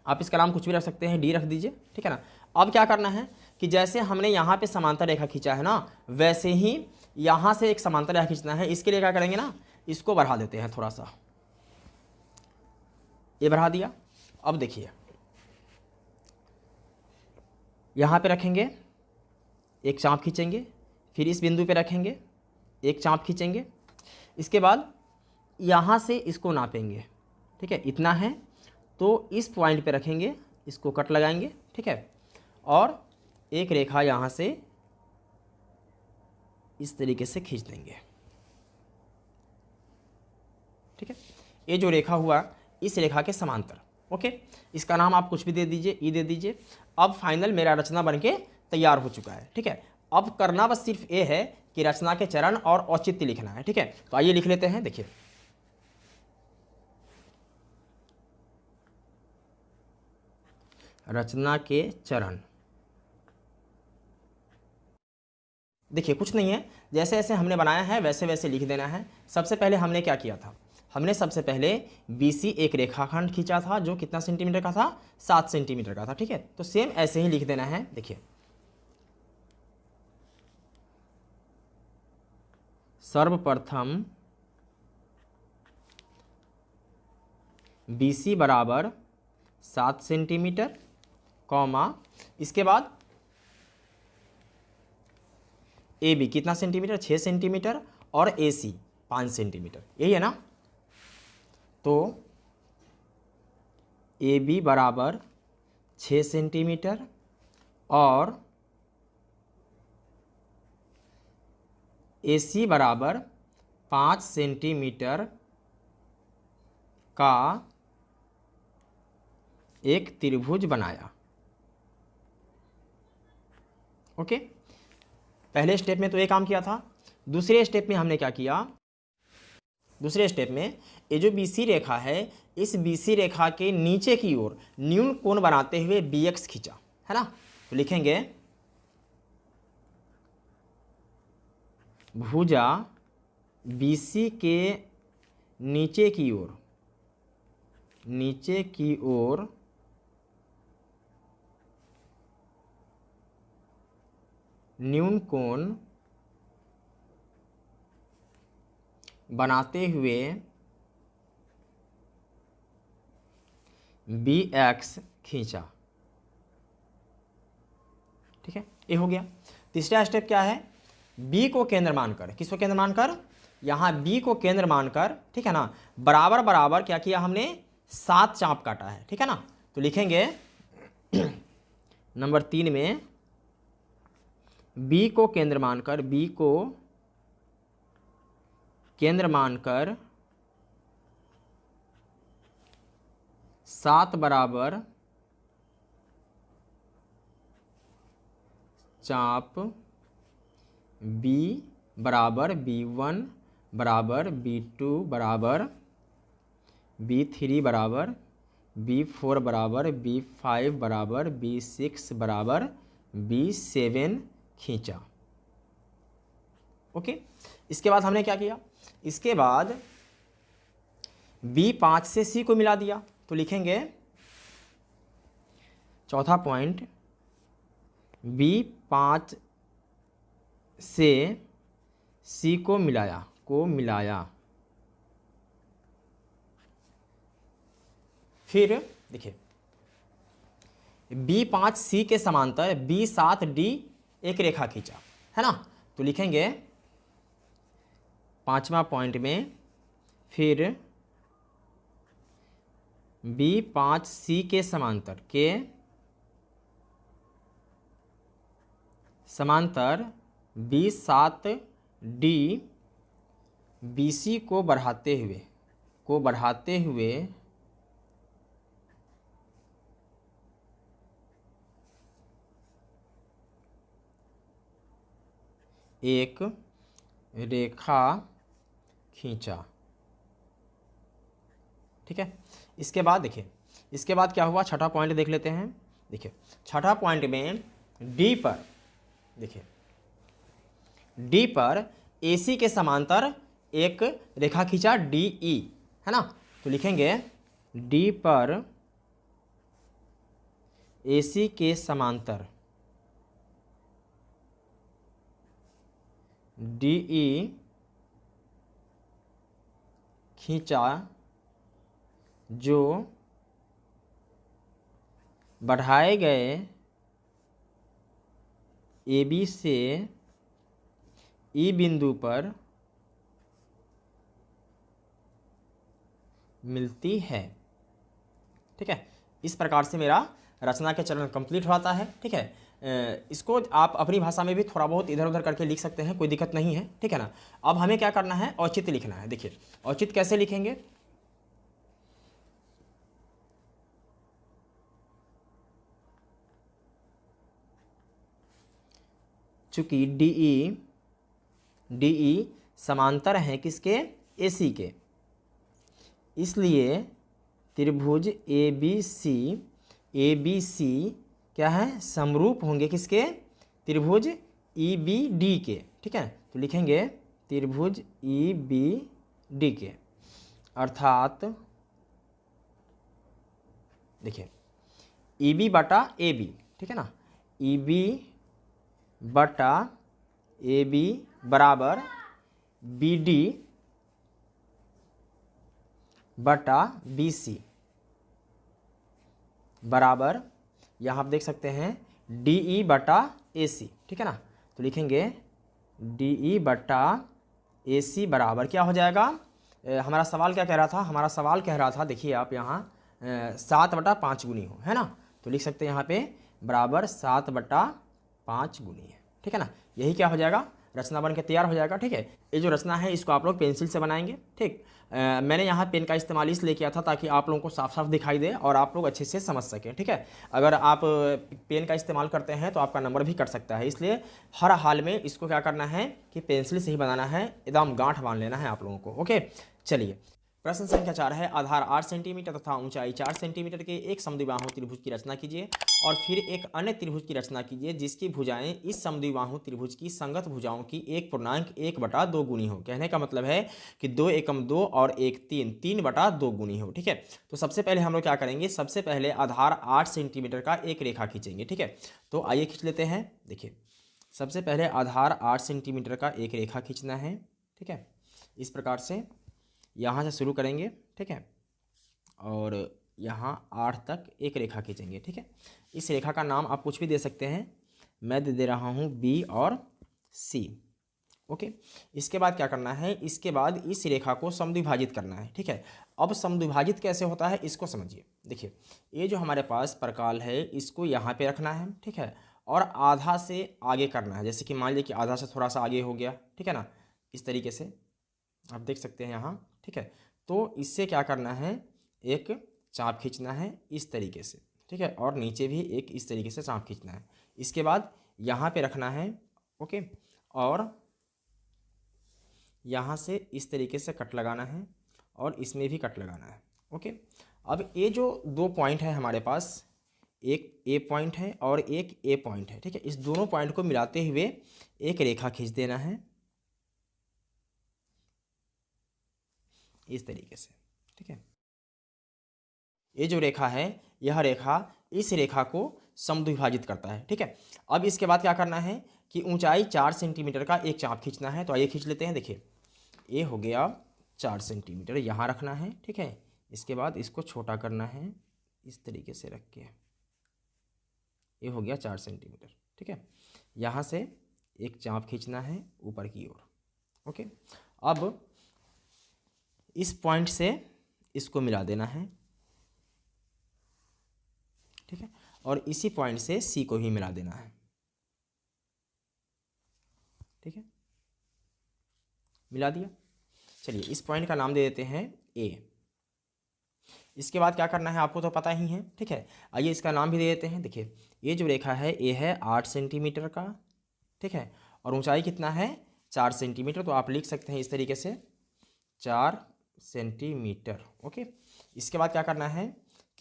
आप इसका नाम कुछ भी रख सकते हैं, डी रख दीजिए, ठीक है ना। अब क्या करना है कि जैसे हमने यहाँ पे समांतर रेखा खींचा है ना, वैसे ही यहाँ से एक समांतर रेखा खींचना है। इसके लिए क्या करेंगे ना, इसको बढ़ा देते हैं थोड़ा सा, ये बढ़ा दिया। अब देखिए यहाँ पे रखेंगे, एक चाप खींचेंगे, फिर इस बिंदु पे रखेंगे, एक चाप खींचेंगे, इसके बाद यहाँ से इसको नापेंगे, ठीक है, इतना है तो इस पॉइंट पे रखेंगे, इसको कट लगाएंगे, ठीक है, और एक रेखा यहाँ से इस तरीके से खींच देंगे, ठीक है। ये जो रेखा हुआ इस रेखा के समांतर, ओके, इसका नाम आप कुछ भी दे दीजिए, ई दे दीजिए। अब फाइनल मेरा रचना बनके तैयार हो चुका है, ठीक है। अब करना बस सिर्फ ये है कि रचना के चरण और औचित्य लिखना है, ठीक है। तो आइए लिख लेते हैं। देखिए रचना के चरण, देखिए कुछ नहीं है, जैसे जैसे हमने बनाया है वैसे वैसे लिख देना है। सबसे पहले हमने क्या किया था, हमने सबसे पहले BC एक रेखाखंड खींचा था जो कितना सेंटीमीटर का था, 7 सेंटीमीटर का था, ठीक है। तो सेम ऐसे ही लिख देना है। देखिए सर्वप्रथम BC बराबर 7 सेंटीमीटर, कॉमा, इसके बाद AB कितना सेंटीमीटर, 6 सेंटीमीटर, और AC 5 सेंटीमीटर, यही है ना। तो AB बराबर 6 सेंटीमीटर और AC बराबर 5 सेंटीमीटर का एक त्रिभुज बनाया, ओके। पहले स्टेप में तो ये काम किया था। दूसरे स्टेप में हमने क्या किया, दूसरे स्टेप में ये जो BC रेखा है, इस BC रेखा के नीचे की ओर न्यून कोण बनाते हुए BX खींचा, है ना। तो लिखेंगे भुजा BC के नीचे की ओर, नीचे की ओर न्यून कोण बनाते हुए BX खींचा, ठीक है, ये हो गया। तीसरा स्टेप क्या है, B को केंद्र मानकर, किसको केंद्र मानकर, यहाँ B को केंद्र मानकर, ठीक है ना, बराबर बराबर क्या किया हमने, 7 चाप काटा है, ठीक है ना। तो लिखेंगे नंबर 3 में B को केंद्र मानकर, B को केंद्र मानकर 7 बराबर चाप B बराबर B1 बराबर B2 बराबर B3 बराबर B4 बराबर B5 बराबर B6 बराबर B7 खींचा, ओके। इसके बाद हमने क्या किया, इसके बाद B5 से C को मिला दिया। तो लिखेंगे चौथा पॉइंट, B5 से C को मिलाया, फिर देखिए B5 C के समांतर B7 D एक रेखा खींचा, है ना। तो लिखेंगे 5वां पॉइंट में, फिर B5 C के समांतर B7 D BC को बढ़ाते हुए एक रेखा खींचा, ठीक है। इसके बाद देखिए, इसके बाद क्या हुआ, छठा पॉइंट देख लेते हैं। देखिए छठा पॉइंट में D पर, देखिए D पर AC के समांतर एक रेखा खींचा DE, है ना। तो लिखेंगे D पर AC के समांतर DE खींचा जो बढ़ाए गए ए बी से ई बिंदु पर मिलती है। ठीक है, इस प्रकार से मेरा रचना के चरण कंप्लीट होता है। ठीक है, इसको आप अपनी भाषा में भी थोड़ा बहुत इधर उधर करके लिख सकते हैं, कोई दिक्कत नहीं है। ठीक है ना। अब हमें क्या करना है, औचित्य लिखना है। देखिए औचित्य कैसे लिखेंगे, चूंकि डीई समांतर है किसके, एसी के, इसलिए त्रिभुज ए बी सी क्या है, समरूप होंगे किसके, त्रिभुज ई बी डी के। ठीक है, तो लिखेंगे त्रिभुज ई बी डी के, अर्थात देखिए ई बी बटा ए बी, ठीक है ना, ई बी बटा ए बी बराबर बी डी बटा बी सी बराबर, यहाँ आप देख सकते हैं डी ई बटा ए सी। ठीक है ना, तो लिखेंगे डी ई बटा ए सी बराबर क्या हो जाएगा, हमारा सवाल क्या कह रहा था, हमारा सवाल कह रहा था, देखिए आप यहाँ 7/5 गुनी हो, है ना, तो लिख सकते हैं यहाँ पे बराबर 7/5 गुनी है। ठीक है ना, यही क्या हो जाएगा, रचना बन के तैयार हो जाएगा। ठीक है, ये जो रचना है इसको आप लोग पेंसिल से बनाएंगे। ठीक, मैंने यहाँ पेन का इस्तेमाल इसलिए किया था ताकि आप लोगों को साफ साफ दिखाई दे और आप लोग अच्छे से समझ सकें। ठीक है, अगर आप पेन का इस्तेमाल करते हैं तो आपका नंबर भी कट सकता है, इसलिए हर हाल में इसको क्या करना है कि पेंसिल से ही बनाना है, एकदम गांठ बांध लेना है आप लोगों को। ओके, चलिए प्रश्न संख्या 4 है, आधार 8 सेंटीमीटर तथा ऊंचाई 4 सेंटीमीटर के एक समद्विबाहु त्रिभुज की रचना कीजिए और फिर एक अन्य त्रिभुज की रचना कीजिए जिसकी भुजाएं इस समद्विबाहु त्रिभुज की संगत भुजाओं की 1.1/2 गुनी हो। कहने का मतलब है कि 2 एकम 2 और 1 3 3/2 गुनी हो। ठीक है, तो सबसे पहले हम लोग क्या करेंगे, सबसे पहले आधार 8 सेंटीमीटर का एक रेखा खींचेंगे। ठीक है, तो आइए खींच लेते हैं। देखिए सबसे पहले आधार 8 सेंटीमीटर का एक रेखा खींचना है। ठीक है, इस प्रकार से यहाँ से शुरू करेंगे। ठीक है, और यहाँ 8 तक एक रेखा खींचेंगे। ठीक है, इस रेखा का नाम आप कुछ भी दे सकते हैं, मैं दे रहा हूँ बी और सी। ओके, इसके बाद क्या करना है, इसके बाद इस रेखा को समद्विभाजित करना है। ठीक है, अब समद्विभाजित कैसे होता है इसको समझिए। देखिए ये जो हमारे पास प्रकाल है इसको यहाँ पे रखना है। ठीक है, और आधा से आगे करना है, जैसे कि मान लीजिए कि आधा से थोड़ा सा आगे हो गया। ठीक है ना, इस तरीके से आप देख सकते हैं यहाँ। ठीक है, तो इससे क्या करना है, एक चाप खींचना है इस तरीके से। ठीक है, और नीचे भी एक इस तरीके से चाप खींचना है। इसके बाद यहाँ पे रखना है। ओके, और यहाँ से इस तरीके से कट लगाना है और इसमें भी कट लगाना है। ओके, अब ये जो 2 पॉइंट है हमारे पास, एक ए पॉइंट है और एक ए पॉइंट है। ठीक है, इस दोनों पॉइंट को मिलाते हुए एक रेखा खींच देना है इस तरीके से। ठीक है, ये जो रेखा है यह रेखा इस रेखा को समद्विभाजित करता है। ठीक है, अब इसके बाद क्या करना है कि ऊंचाई 4 सेंटीमीटर का एक चाप खींचना है। तो आइए खींच लेते हैं। देखिए ये हो गया 4 सेंटीमीटर, यहाँ रखना है। ठीक है, इसके बाद इसको छोटा करना है इस तरीके से रख के, ये हो गया 4 सेंटीमीटर। ठीक है, यहाँ से एक चाप खींचना है ऊपर की ओर। ओके, अब इस पॉइंट से इसको मिला देना है। ठीक है, और इसी पॉइंट से सी को भी मिला देना है। ठीक है, मिला दिया। चलिए इस पॉइंट का नाम दे देते हैं ए। इसके बाद क्या करना है आपको तो पता ही है। ठीक है, आइए इसका नाम भी दे देते हैं। देखिए ये जो रेखा है ए है 8 सेंटीमीटर का। ठीक है, और ऊंचाई कितना है 4 सेंटीमीटर, तो आप लिख सकते हैं इस तरीके से 4 सेंटीमीटर। ओके, इसके बाद क्या करना है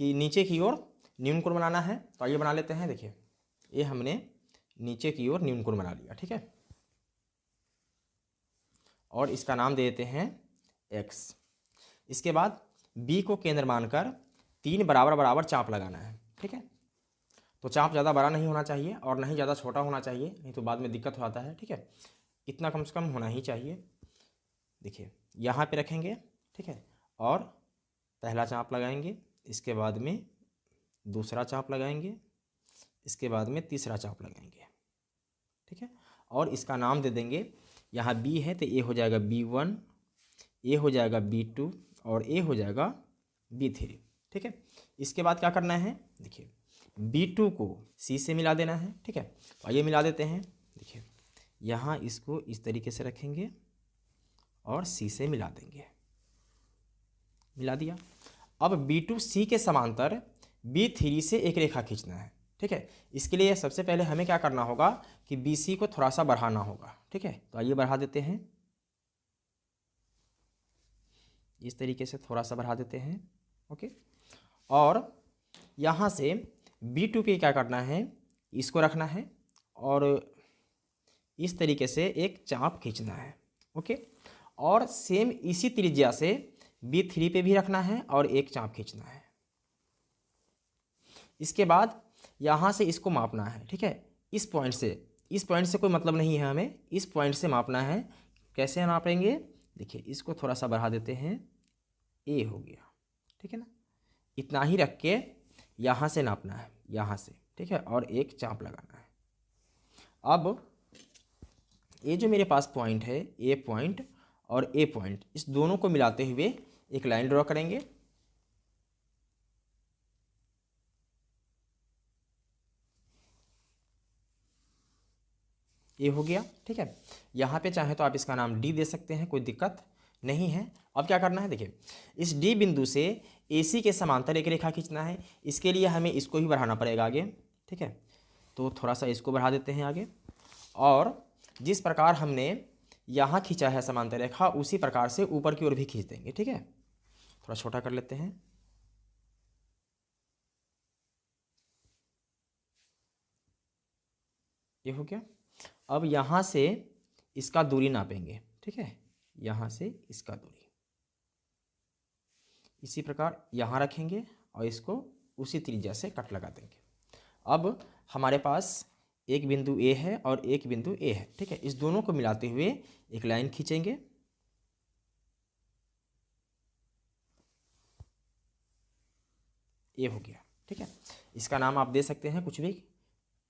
कि नीचे की ओर न्यून कोण बनाना है। तो आइए बना लेते हैं। देखिए ये हमने नीचे की ओर न्यून कोण बना लिया। ठीक है, और इसका नाम दे देते हैं x। इसके बाद b को केंद्र मानकर 3 बराबर बराबर चाप लगाना है। ठीक है, तो चाप ज़्यादा बड़ा नहीं होना चाहिए और नहीं ज़्यादा छोटा होना चाहिए, नहीं तो बाद में दिक्कत हो आता है। ठीक है, इतना कम से कम होना ही चाहिए। देखिए यहाँ पे रखेंगे। ठीक है, और पहला चाप लगाएंगे, इसके बाद में दूसरा चाप लगाएंगे, इसके बाद में तीसरा चाप लगाएंगे, ठीक है। और इसका नाम दे देंगे, यहाँ बी है तो ए हो जाएगा B1, ए हो जाएगा B2 और ए हो जाएगा B3, ठीक है। इसके बाद क्या करना है, देखिए B2 को C से मिला देना है, ठीक है। तो आइए मिला देते हैं। देखिए यहाँ इसको इस तरीके से रखेंगे और C से मिला देंगे, मिला दिया। अब B2 C के समांतर B3 से एक रेखा खींचना है, ठीक है। इसके लिए सबसे पहले हमें क्या करना होगा कि BC को थोड़ा सा बढ़ाना होगा, ठीक है। तो आइए बढ़ा देते हैं, इस तरीके से थोड़ा सा बढ़ा देते हैं, ओके। और यहाँ से B2 पे क्या करना है, इसको रखना है और इस तरीके से एक चाप खींचना है, ओके। और सेम इसी त्रिज्या से B3 पे भी रखना है और एक चाप खींचना है। इसके बाद यहाँ से इसको मापना है, ठीक है। इस पॉइंट से कोई मतलब नहीं है, हमें इस पॉइंट से मापना है। कैसे नापेंगे, देखिए इसको थोड़ा सा बढ़ा देते हैं, ए हो गया, ठीक है ना। इतना ही रख के यहाँ से नापना है, यहाँ से, ठीक है, और एक चाप लगाना है। अब ये जो मेरे पास पॉइंट है, ए पॉइंट और ए पॉइंट, इस दोनों को मिलाते हुए एक लाइन ड्रॉ करेंगे। ये हो गया, ठीक है। यहाँ पे चाहे तो आप इसका नाम डी दे सकते हैं, कोई दिक्कत नहीं है। अब क्या करना है, देखिए इस डी बिंदु से AC के समांतर एक रेखा खींचना है। इसके लिए हमें इसको ही बढ़ाना पड़ेगा आगे, ठीक है। तो थोड़ा सा इसको बढ़ा देते हैं आगे, और जिस प्रकार हमने यहाँ खींचा है समांतर रेखा, उसी प्रकार से ऊपर की ओर भी खींच देंगे, ठीक है। थोड़ा छोटा कर लेते हैं, ये हो गया। अब यहाँ से इसका दूरी नापेंगे, ठीक है, यहाँ से इसका दूरी इसी प्रकार यहाँ रखेंगे और इसको उसी त्रिज्या से कट लगा देंगे। अब हमारे पास एक बिंदु A है और एक बिंदु A है, ठीक है। इस दोनों को मिलाते हुए एक लाइन खींचेंगे, ये हो गया, ठीक है। इसका नाम आप दे सकते हैं कुछ भी,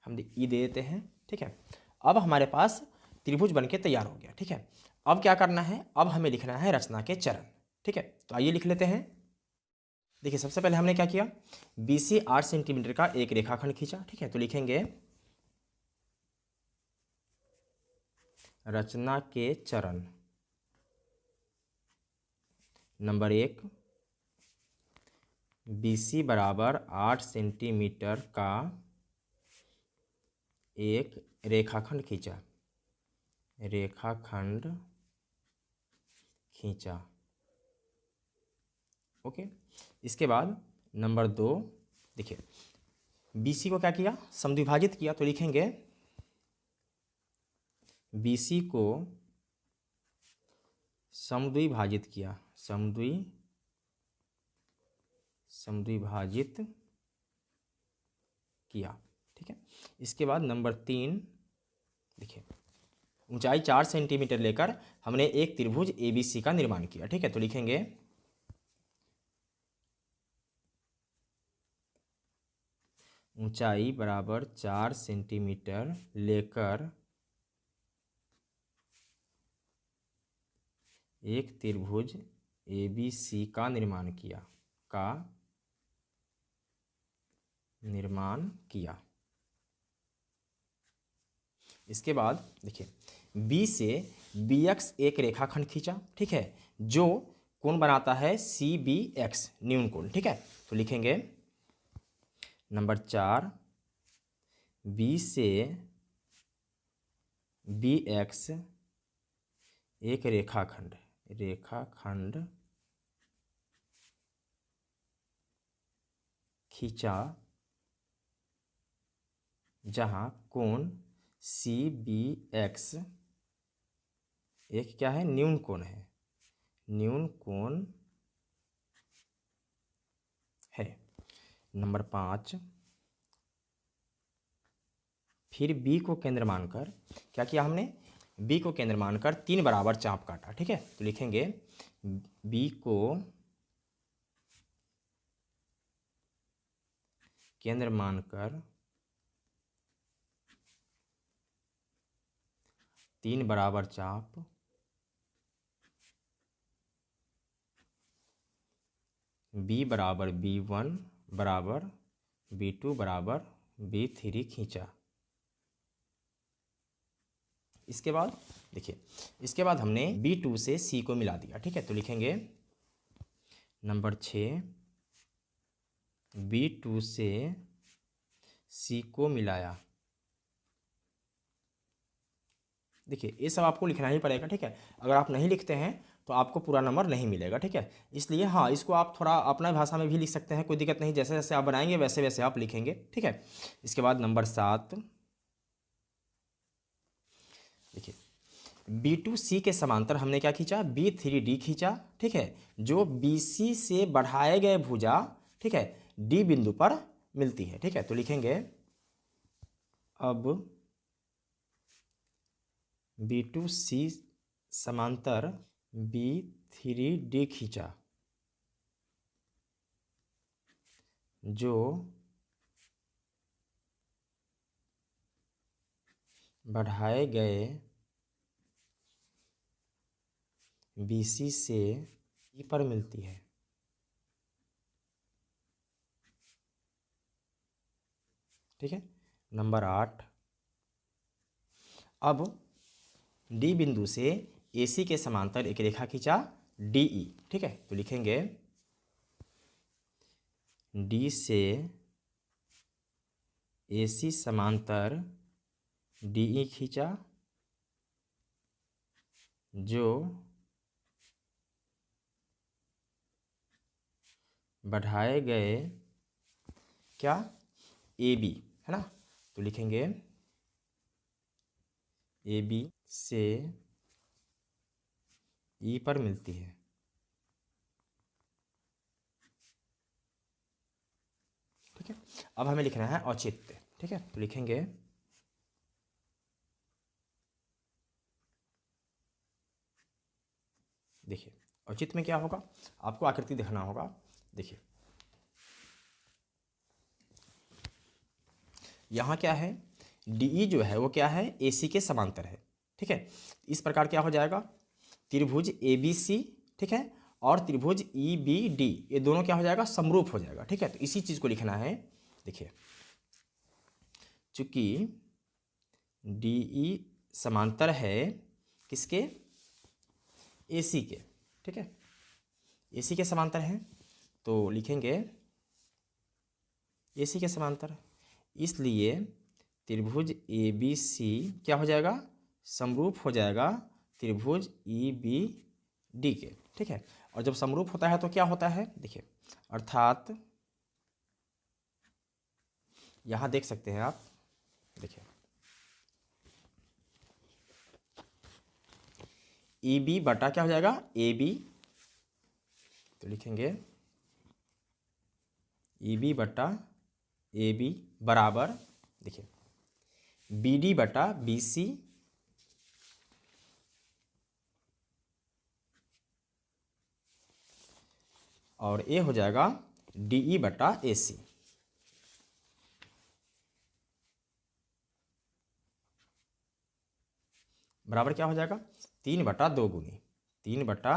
हम ई दे देते हैं, ठीक है। अब हमारे पास त्रिभुज बनके तैयार हो गया, ठीक है। अब क्या करना है, अब हमें लिखना है रचना के चरण, ठीक है। तो आइए लिख लेते हैं। देखिए सबसे पहले हमने क्या किया, BC 8 सेंटीमीटर का एक रेखाखंड खींचा, ठीक है। तो लिखेंगे रचना के चरण। नंबर 1, BC बराबर 8 सेंटीमीटर का एक रेखाखंड खींचा, रेखाखंड खींचा, ओके। इसके बाद नंबर 2, देखिए BC को क्या किया, समद्विभाजित किया। तो लिखेंगे BC को समद्विभाजित किया, समद्विभाजित किया, ठीक है। इसके बाद नंबर 3, देखिए ऊंचाई 4 सेंटीमीटर लेकर हमने एक त्रिभुज ABC का निर्माण किया, ठीक है। तो लिखेंगे ऊंचाई बराबर 4 सेंटीमीटर लेकर एक त्रिभुज ABC का निर्माण किया, इसके बाद देखिए B से BX एक रेखाखंड खींचा, ठीक है, जो कोण बनाता है CBX, न्यून कोण, ठीक है। तो लिखेंगे नंबर 4, B से BX एक रेखाखंड खींचा जहां कोण CBX एक क्या है, न्यून कोण है, नंबर 5, फिर B को केंद्र मानकर क्या किया हमने, B को केंद्र मानकर 3 बराबर चाप काटा, ठीक है। तो लिखेंगे B को केंद्र मानकर 3 बराबर चाप B बराबर B1 बराबर B2 बराबर B3 खींचा। इसके बाद देखिए, इसके बाद हमने B2 से C को मिला दिया, ठीक है। तो लिखेंगे नंबर 6 B2 से C को मिलाया। देखिए ये सब आपको लिखना ही पड़ेगा, ठीक है। अगर आप नहीं लिखते हैं तो आपको पूरा नंबर नहीं मिलेगा, ठीक है। इसलिए हाँ, इसको आप थोड़ा अपना भाषा में भी लिख सकते हैं, कोई दिक्कत नहीं। जैसे जैसे आप बनाएंगे वैसे वैसे आप लिखेंगे, ठीक है। इसके बाद नंबर 7 देखिए, B2C के समांतर हमने क्या खींचा, B3D खींचा, ठीक है, जो BC से बढ़ाए गए भुजा, ठीक है, D बिंदु पर मिलती है, ठीक है। तो लिखेंगे अब B2C समांतर B3D खींचा, जो बढ़ाए गए BC से E पर मिलती है, ठीक है। नंबर 8 अब D बिंदु से AC के समांतर एक रेखा खींचा DE, ठीक है। तो लिखेंगे D से AC समांतर DE खींचा, जो बढ़ाए गए क्या AB, है ना। तो लिखेंगे AB से E पर मिलती है, ठीक है। अब हमें लिखना है औचित्य, ठीक है। तो लिखेंगे देखिए औचित्य में क्या होगा, आपको आकृति देखना होगा। देखिए यहाँ क्या है, DE जो है वो क्या है, AC के समांतर है, ठीक है। इस प्रकार क्या हो जाएगा, त्रिभुज ABC, ठीक है, और त्रिभुज EBD, ये दोनों क्या हो जाएगा, समरूप हो जाएगा, ठीक है। तो इसी चीज़ को लिखना है। देखिए चूंकि DE समांतर है किसके, AC के, ठीक है, AC के समांतर है, तो लिखेंगे AC के समांतर, इसलिए त्रिभुज ABC क्या हो जाएगा, समरूप हो जाएगा त्रिभुज EBD के, ठीक है। और जब समरूप होता है तो क्या होता है, देखिए अर्थात यहाँ देख सकते हैं आप, देखिए EB बटा क्या हो जाएगा AB, तो लिखेंगे EB बटा AB बराबर, देखिए BD बटा BC और A हो जाएगा DE बटा AC, बराबर क्या हो जाएगा 3 बटा 2 गुनी, 3 बटा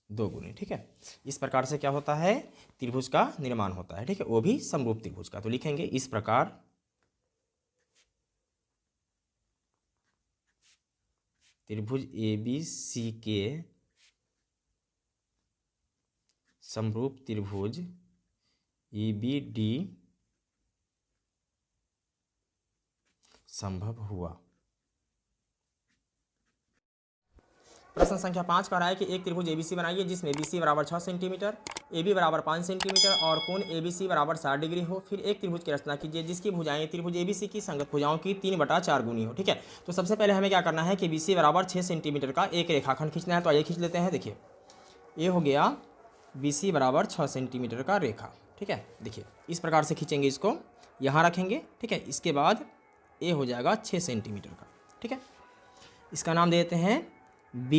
2 गुनी, ठीक है। इस प्रकार से क्या होता है, त्रिभुज का निर्माण होता है, ठीक है, वो भी समरूप त्रिभुज का। तो लिखेंगे इस प्रकार त्रिभुज ABC के समरूप त्रिभुज EBD संभव हुआ। प्रश्न संख्या 5 कह रहा है कि एक त्रिभुज ABC बनाइए जिसमें BC बराबर 6 सेंटीमीटर, AB बराबर 5 सेंटीमीटर और कोण ABC बराबर 60 डिग्री हो। फिर एक त्रिभुज की रचना कीजिए जिसकी भुजाएं त्रिभुज ABC की संगत भुजाओं की 3/4 गुनी हो, ठीक है। तो सबसे पहले हमें क्या करना है कि BC बराबर 6 सेंटीमीटर का एक रेखाखंड खींचना है। तो आइए खींच लेते हैं। देखिए ये हो गया BC बराबर 6 सेंटीमीटर का रेखा, ठीक है। देखिए इस प्रकार से खींचेंगे, इसको यहाँ रखेंगे, ठीक है। इसके बाद ये हो जाएगा 6 सेंटीमीटर का, ठीक है। इसका नाम देते हैं B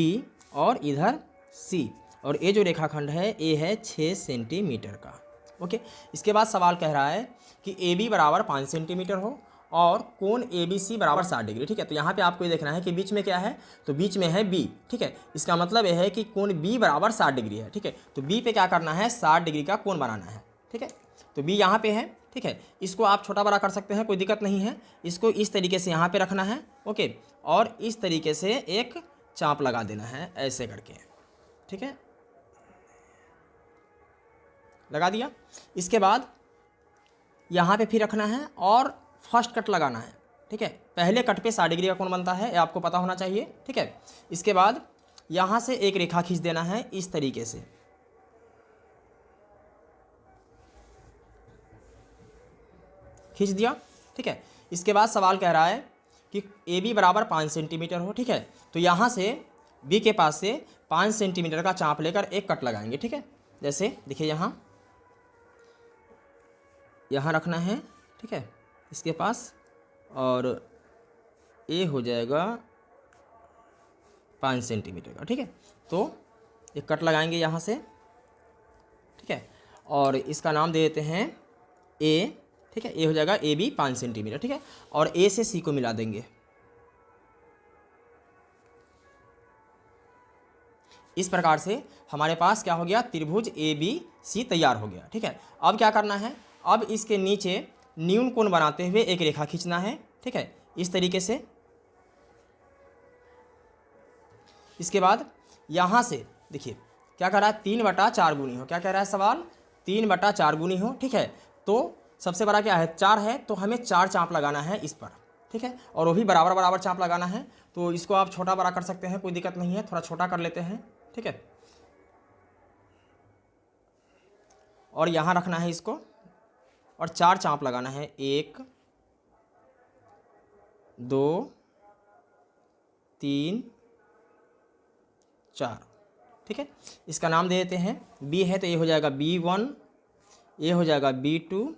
और इधर C, और ये जो रेखाखंड है ये है 6 सेंटीमीटर का, ओके। इसके बाद सवाल कह रहा है कि ए बी बराबर 5 सेंटीमीटर हो और कोण ए बी सी बराबर 60 डिग्री। ठीक है, तो यहाँ पे आपको ये देखना है कि बीच में क्या है, तो बीच में है बी। ठीक है, इसका मतलब यह है कि कोण बी बराबर 60 डिग्री है। ठीक है, तो बी पे क्या करना है, 60 डिग्री का कोण बनाना है। ठीक है, तो बी यहाँ पे है। ठीक है, इसको आप छोटा बड़ा कर सकते हैं, कोई दिक्कत नहीं है। इसको इस तरीके से यहाँ पे रखना है। ओके, और इस तरीके से एक चाप लगा देना है ऐसे करके। ठीक है, लगा दिया। इसके बाद यहाँ पे फिर रखना है और फर्स्ट कट लगाना है। ठीक है, पहले कट पे 60 डिग्री का कोण बनता है, ये आपको पता होना चाहिए। ठीक है, इसके बाद यहाँ से एक रेखा खींच देना है इस तरीके से। खींच दिया। ठीक है, इसके बाद सवाल कह रहा है कि ए बी बराबर 5 सेंटीमीटर हो। ठीक है, तो यहाँ से बी के पास से 5 सेंटीमीटर का चाप लेकर एक कट लगाएंगे। ठीक है, जैसे देखिए यहाँ रखना है। ठीक है, इसके पास, और ए हो जाएगा 5 सेंटीमीटर का। ठीक है, तो एक कट लगाएंगे यहाँ से। ठीक है, और इसका नाम दे देते हैं ए। ठीक है, ए हो जाएगा ए बी 5 सेंटीमीटर। ठीक है, और ए से सी को मिला देंगे। इस प्रकार से हमारे पास क्या हो गया, त्रिभुज ए बी सी तैयार हो गया। ठीक है, अब क्या करना है, अब इसके नीचे न्यून कोण बनाते हुए एक रेखा खींचना है। ठीक है, इस तरीके से। इसके बाद यहाँ से देखिए क्या कर रहा है, 3/4 गुनी हो। क्या कह रहा है सवाल, 3/4 गुनी हो। ठीक है, तो सबसे बड़ा क्या है, 4 है, तो हमें 4 चाप लगाना है इस पर। ठीक है, और वो भी बराबर बराबर चाप लगाना है। तो इसको आप छोटा बड़ा कर सकते हैं, कोई दिक्कत नहीं है, थोड़ा छोटा कर लेते हैं। ठीक है, और यहाँ रखना है इसको, और 4 चाप लगाना है, 1 2 3 4। ठीक है, इसका नाम दे देते हैं, बी है तो ये हो जाएगा B1, ए हो जाएगा B2,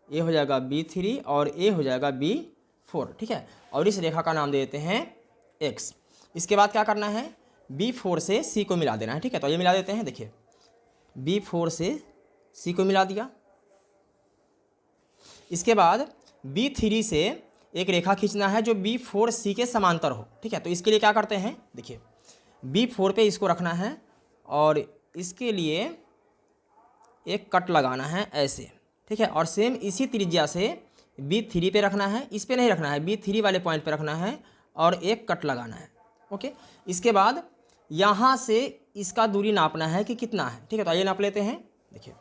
ए हो जाएगा B3 और ए हो जाएगा B4। ठीक है, और इस रेखा का नाम दे देते हैं X। इसके बाद क्या करना है, B4 से C को मिला देना है। ठीक है, तो ये मिला देते हैं। देखिए B4 से C को मिला दिया। इसके बाद B3 से एक रेखा खींचना है जो B4C के समांतर हो। ठीक है, तो इसके लिए क्या करते हैं, देखिए B4 पे इसको रखना है और इसके लिए एक कट लगाना है ऐसे। ठीक है, और सेम इसी त्रिज्या से B3 पे रखना है, इस पे नहीं रखना है, B3 वाले पॉइंट पे रखना है और एक कट लगाना है। ओके, इसके बाद यहाँ से इसका दूरी नापना है कि कितना है। ठीक है, तो आइए नाप लेते हैं। देखिए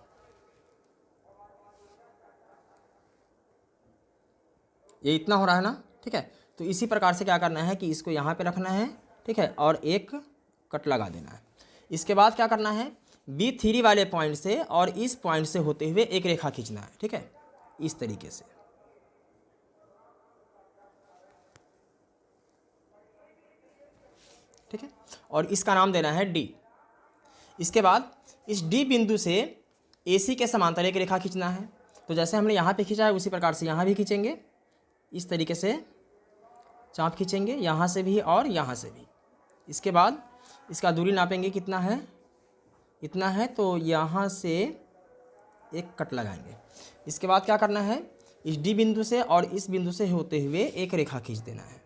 ये इतना हो रहा है ना। ठीक है, तो इसी प्रकार से क्या करना है कि इसको यहाँ पे रखना है। ठीक है, और एक कट लगा देना है। इसके बाद क्या करना है, B3 वाले पॉइंट से और इस पॉइंट से होते हुए एक रेखा खींचना है। ठीक है, इस तरीके से। ठीक है, और इसका नाम देना है D। इसके बाद इस D बिंदु से AC के समांतर एक रेखा खींचना है। तो जैसे हमने यहाँ पे खींचा है उसी प्रकार से यहाँ भी खींचेंगे, इस तरीके से चाप खींचेंगे, यहाँ से भी और यहाँ से भी। इसके बाद इसका दूरी नापेंगे, कितना है, इतना है, तो यहाँ से एक कट लगाएंगे। इसके बाद क्या करना है, इस D बिंदु से और इस बिंदु से होते हुए एक रेखा खींच देना है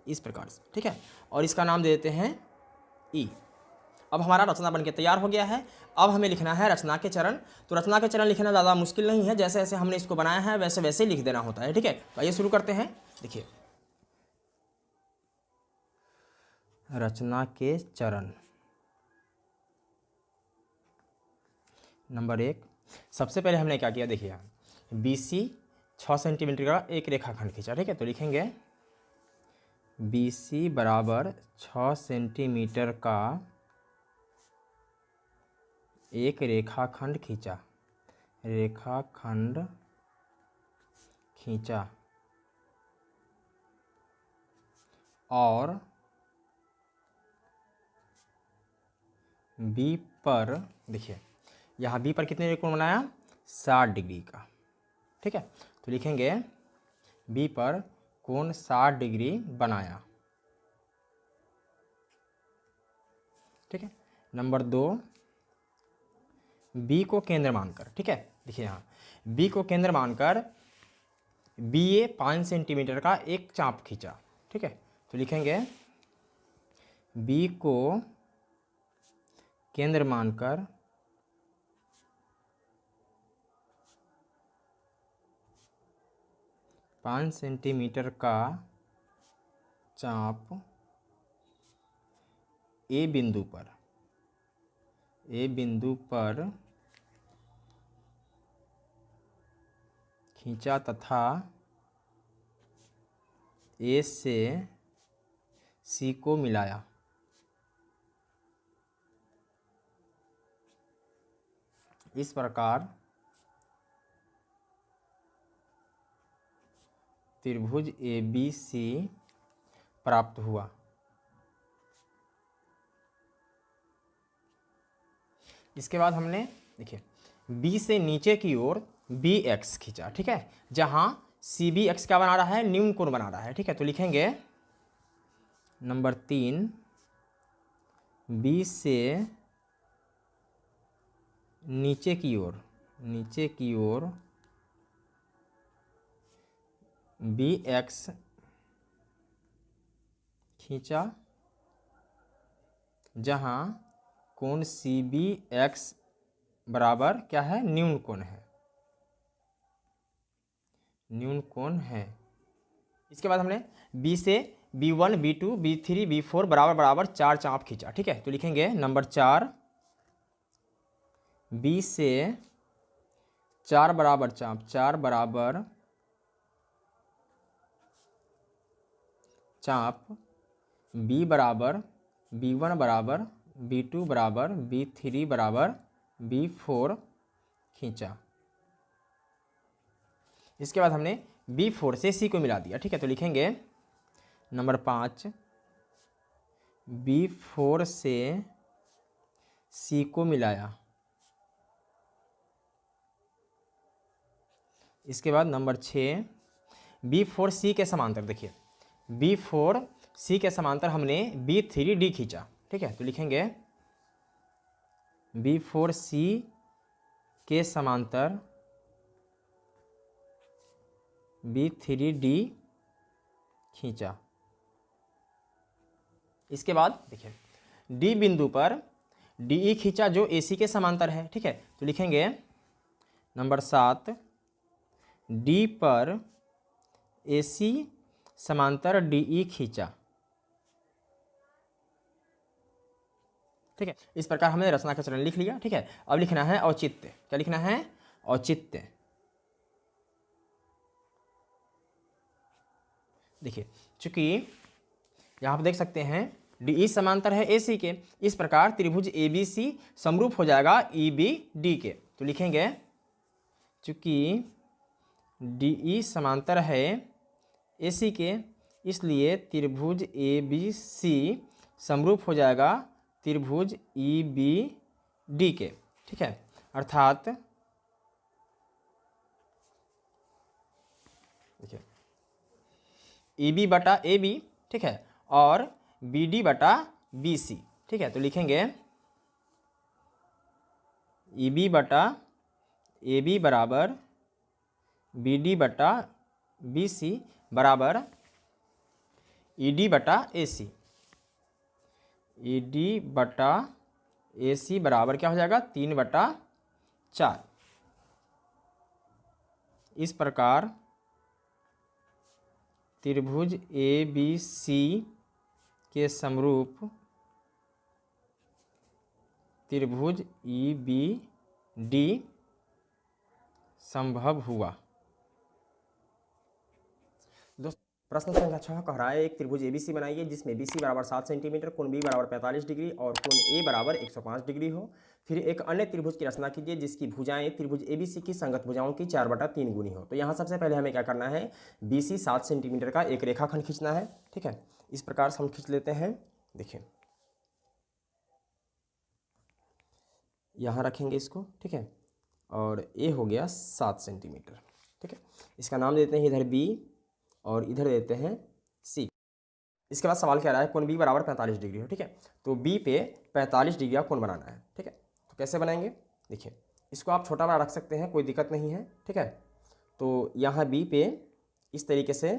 इस प्रकार से। ठीक है, और इसका नाम दे देते हैं E। अब हमारा रचना बनके तैयार हो गया है। अब हमें लिखना है रचना के चरण। तो रचना के चरण लिखना ज़्यादा मुश्किल नहीं है, जैसे जैसे हमने इसको बनाया है वैसे वैसे लिख देना होता है। ठीक है, तो आइए शुरू करते हैं। देखिए रचना के चरण। नंबर 1, सबसे पहले हमने क्या किया, देखिए BC 6 सेंटीमीटर का एक रेखाखंड खींचा। ठीक है, तो लिखेंगे BC बराबर 6 सेंटीमीटर का एक रेखाखंड खींचा, रेखाखंड खींचा, और B पर, देखिए यहाँ B पर कितने डिग्री कोण बनाया, 60 डिग्री का। ठीक है, तो लिखेंगे B पर कोण 60 डिग्री बनाया। ठीक है, नंबर 2, बी को केंद्र मानकर, ठीक है, देखिए यहाँ बी को केंद्र मानकर बी ए 5 सेंटीमीटर का एक चाप खींचा, ठीक है, तो लिखेंगे बी को केंद्र मानकर पाँच सेंटीमीटर का चाप ए बिंदु पर खींचा तथा ए से सी को मिलाया। इस प्रकार त्रिभुज ABC प्राप्त हुआ। इसके बाद हमने देखिए B से नीचे की ओर BX खींचा, ठीक है, जहां CBX क्या बना रहा है, न्यून कोण बना रहा है, ठीक है, तो लिखेंगे नंबर 3 B से नीचे की ओर BX खींचा जहां कोण CBX बराबर क्या है, न्यून कोण है। इसके बाद हमने B से B1 B2 B3 B4 बराबर 4 चाप खींचा, ठीक है, तो लिखेंगे नंबर 4 B से 4 बराबर चाप B बराबर B1 बराबर B2 बराबर B3 बराबर B4 खींचा। इसके बाद हमने B4 से C को मिला दिया, ठीक है, तो लिखेंगे नंबर 5 B4 से C को मिलाया। इसके बाद नंबर 6 B4 C के समांतर, देखिए B4 C के समांतर हमने B3D खींचा, ठीक है, तो लिखेंगे B4 C के समांतर B3D खींचा। इसके बाद देखिए D बिंदु पर DE खींचा जो AC के समांतर है, ठीक है, तो लिखेंगे नंबर 7 D पर AC समांतर DE खींचा, ठीक है। इस प्रकार हमने रचना का चरण लिख लिया, ठीक है। अब लिखना है औचित्य। क्या लिखना है? औचित्य। देखिए चूंकि यहाँ पर देख सकते हैं DE समांतर है AC के, इस प्रकार त्रिभुज ABC समरूप हो जाएगा EBD के। तो लिखेंगे चूंकि DE समांतर है AC के, इसलिए त्रिभुज ABC समरूप हो जाएगा त्रिभुज EBD के, ठीक है। अर्थात देखिए EB बटा AB, ठीक है, और BD बटा BC, ठीक है। तो लिखेंगे EB बटा AB बराबर BD बटा BC बराबर ED बटा AC। ED बटा AC बराबर क्या हो जाएगा? 3/4। इस प्रकार त्रिभुज ABC के समरूप त्रिभुज EBD संभव हुआ। दोस्तों प्रश्न संख्या 6 कह रहा है एक त्रिभुज ABC बनाइए जिसमें BC बराबर 7 सेंटीमीटर, कोण B बराबर 45 डिग्री और कोण A बराबर 105 डिग्री हो। फिर एक अन्य त्रिभुज की रचना कीजिए जिसकी भुजाएं त्रिभुज ABC की संगत भुजाओं की 4/3 गुनी हो। तो यहाँ सबसे पहले हमें क्या करना है? BC 7 सेंटीमीटर का एक रेखाखंड खींचना है, ठीक है। इस प्रकार से हम खींच लेते हैं। देखिए यहाँ रखेंगे इसको, ठीक है, और A हो गया 7 सेंटीमीटर, ठीक है। इसका नाम देते हैं इधर B और इधर देते हैं C। इसके बाद सवाल क्या रहा है? कोण B बराबर 45 डिग्री हो, ठीक है। तो B पे 45 डिग्री का कोण बनाना है, ठीक है। तो कैसे बनाएंगे? देखिए इसको आप छोटा बड़ा रख सकते हैं, कोई दिक्कत नहीं है, ठीक है। तो यहाँ बी पे इस तरीके से